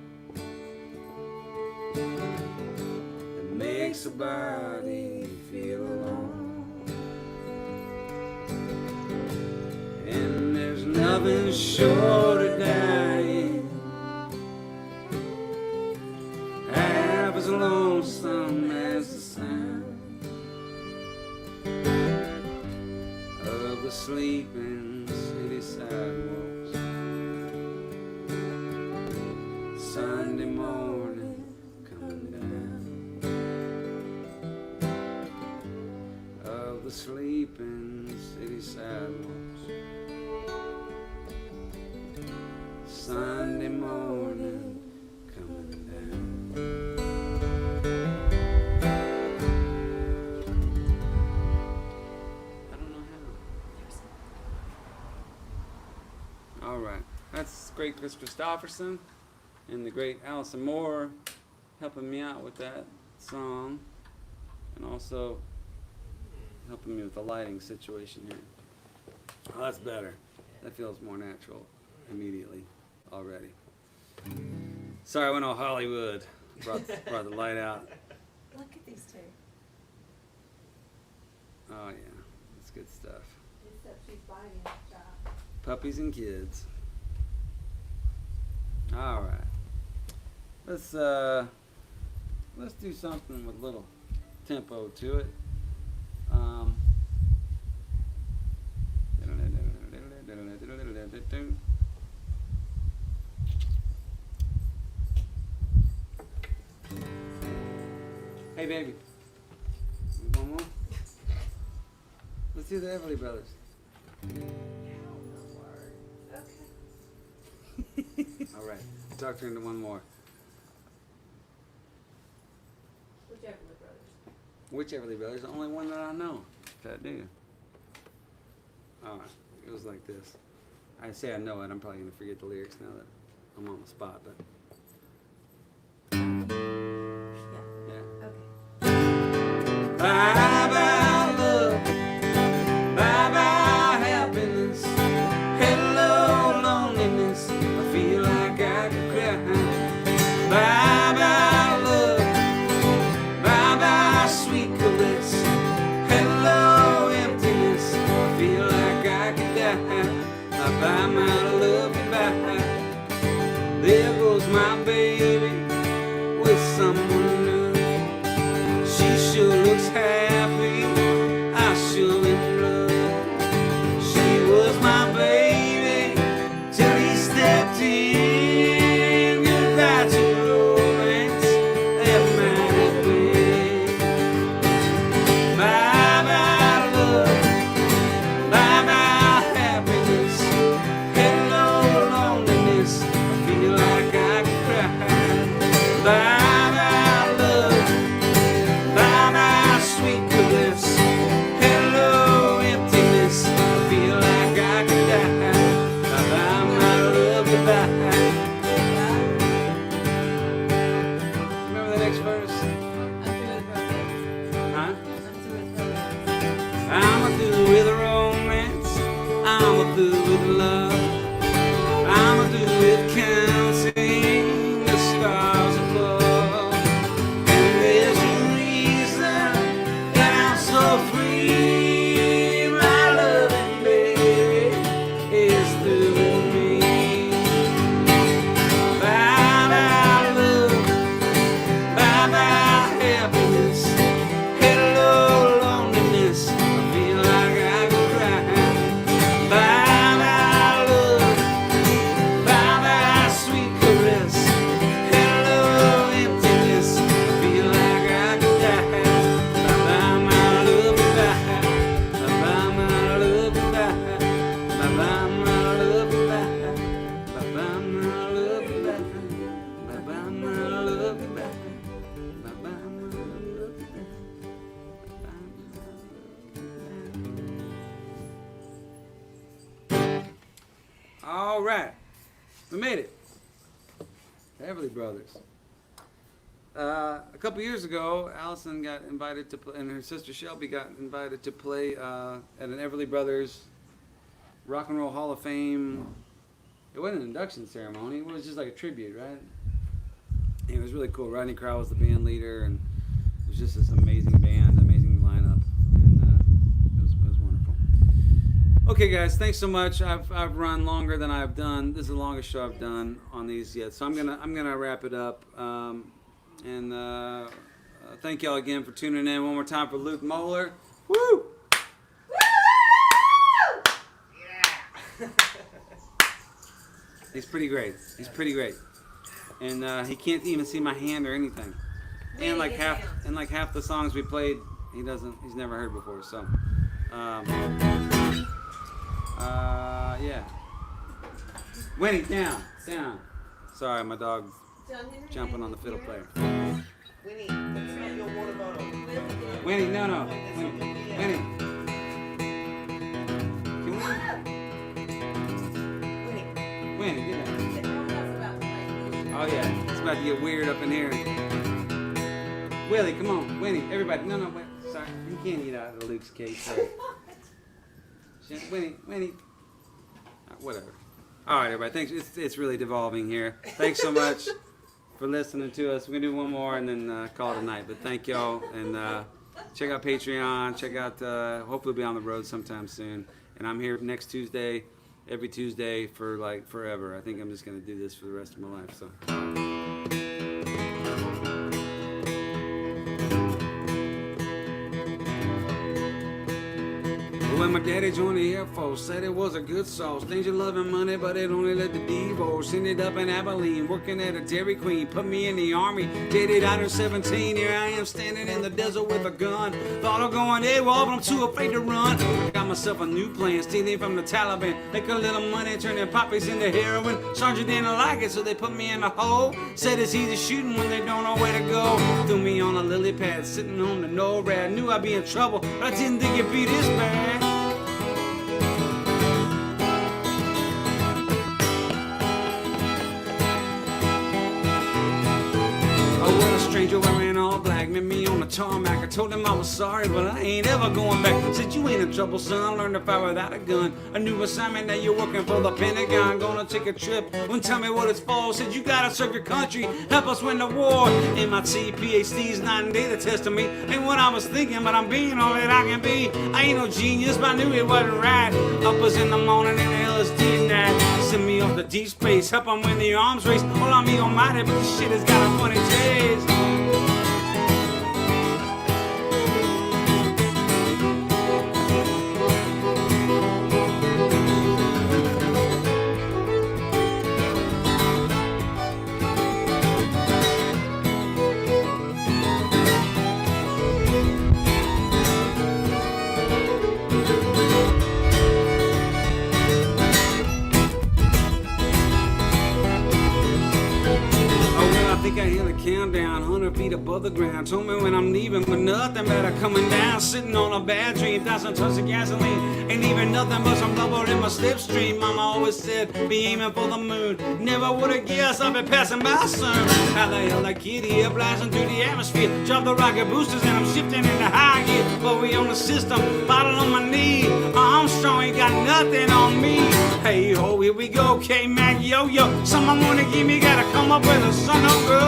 that makes a body feel alone. And there's nothing short of dying half as lonesome as the sound of the sleeping city sidewalks. Sunday morning coming down. Of the sleeping city sidewalks. Sunday morning coming down. I don't know how. All right, that's great Kris Kristofferson and the great Allison Moore helping me out with that song, and also helping me with the lighting situation here. Oh, that's better. That feels more natural immediately already. Sorry, I went all Hollywood. Brought the light out. Look at these two. Oh yeah, that's good stuff. Except she's biting the shop. Puppies and kids. All right. Let's do something with a little tempo to it. Hey baby, one more? Let's do the Everly Brothers. Okay. All right, talk her into one more. Which Everly Brothers? Which Everly Brothers? The only one that I know. That do. All right, it was like this. I say I know it. I'm probably gonna forget the lyrics now that I'm on the spot, but yeah. Okay. Bye bye love, bye bye happiness, hello loneliness, I feel like I could cry. Bye bye love, bye bye sweet caress, hello emptiness, I feel like I could die. Bye bye my love, goodbye. There goes my baby with someone new. She sure looks happy, I sure am blue. She was my baby till he stepped in. back. Remember the next verse? Huh? I'm through with romance. I'm through with love. I'm through with counting the stars above. And there's a reason that I'm so free. My loving baby is through with me. Bye bye love. Bye bye happiness. Hello loneliness. I feel like I could cry. Bye bye love. Bye bye sweet caress. Hello emptiness. I feel like I could die. Bye bye my love. Bye bye my love. Bye bye my love. Bye bye my love. Bye bye my love. Bye bye my love. All right, we made it. The Everly Brothers. A couple years ago, Allison got invited to play, and her sister Shelby got invited to play at an Everly Brothers Rock and Roll Hall of Fame. It wasn't an induction ceremony. It was just like a tribute, right? And it was really cool. Rodney Crowell was the band leader, and it was just this amazing band, amazing lineup, and it was wonderful. Okay, guys, thanks so much. I've run longer than I've done. This is the longest show I've done on these yet, so I'm gonna wrap it up. Thank y'all again for tuning in. One more time for Luke Moeller. Woo! He's pretty great. He's pretty great, and he can't even see my hand or anything. And like half the songs we played, he's never heard before. So, yeah. Winnie, down. Sorry, my dog jumping on the fiddle player. Winnie, that's not your water bottle. Winnie, no. Winnie. Winnie, get out. Oh yeah, it's about to get weird up in here. Willie, come on. Winnie, everybody. No, wait. Sorry, you can't eat out of Luke's cake. Sorry. Winnie. Whatever. All right, everybody. Thanks. It's really devolving here. Thanks so much for listening to us. We're gonna do one more and then call it a night. But thank y'all, and check out Patreon. Check out. Hopefully, we'll be on the road sometime soon. And I'm here next Tuesday, every Tuesday for like forever. I think I'm just gonna do this for the rest of my life. So. When my daddy joined the Air Force, said it was a good sauce. Things you loving money, but it only led to divorce. Ended up in Abilene, working at a Dairy Queen. Put me in the Army, dated out at 17. Here I am standing in the desert with a gun. Thought of going AWOL, but I'm too afraid to run. Got myself a new plan, stealing from the Taliban. Make a little money, turning poppies into heroin. Sergeant didn't like it, so they put me in a hole. Said it's easy shooting when they don't know where to go. Threw me on a lily pad, sitting on the NORAD. Knew I'd be in trouble, but I didn't think it'd be this bad. Stranger wearing all black, met me on the tarmac. I told him I was sorry, but I ain't ever going back. Said you ain't in trouble, son. Learn to fire without a gun. A new assignment, now you're working for the Pentagon. Gonna take a trip, wouldn't tell me what it's for. Said you gotta serve your country, help us win the war. MIT, PhD's night and day, the test of me. Ain't what I was thinking, but I'm being all that I can be. I ain't no genius, but I knew it wasn't right. Uppers in the morning and LSD at night. Send me off to deep space, help them win the arms race. Hold on me almighty, but this shit has got a funny taste. think I hear the countdown, 100 feet above the ground. Told me when I'm leaving, but nothing better coming down. Sitting on a bad dream, 1,000 tons of gasoline. Ain't even nothing but some rubber in my slipstream. Mama always said, be aiming for the moon. Never would've guessed I'd be passing by soon. How the hell that kid here blasting through the atmosphere? Drop the rocket boosters and I'm shifting into high gear. But we on the system, bottle on my knee. Armstrong ain't got nothing on me. Hey ho, here we go, KMAG YOYO. Someone wanna give me, gotta come up with a son of girl.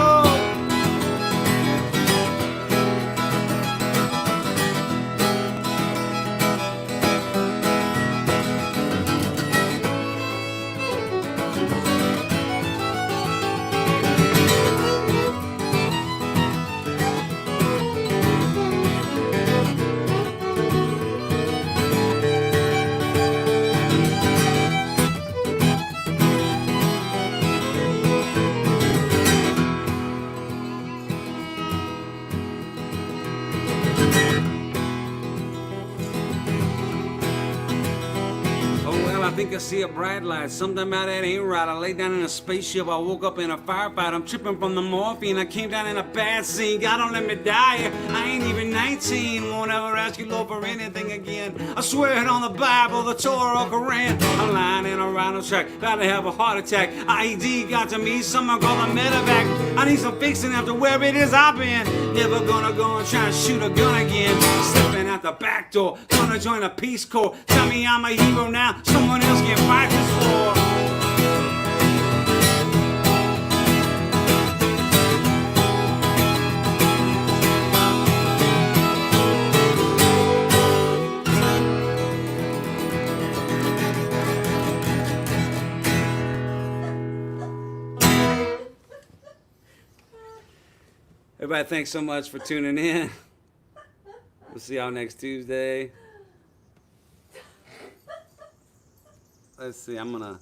I think I see a bright light. Something about that ain't right. I lay down in a spaceship. I woke up in a firefight. I'm tripping from the morphine. I came down in a bad scene. God don't let me die. I ain't even 19. Won't ever ask you, Lord, for anything again. I swear it on the Bible, the Torah, or Quran. I'm lying in a rhino track, about to have a heart attack. IED got to me. Someone call a medevac. I need some fixing after where it is I've been. Never gonna go and try and shoot a gun again. Slipping out the back door. Gonna join a Peace Corps. Tell me I'm a hero now. Someone else can fight this war. Everybody, thanks so much for tuning in. We'll see y'all next Tuesday. Let's see, I'm gonna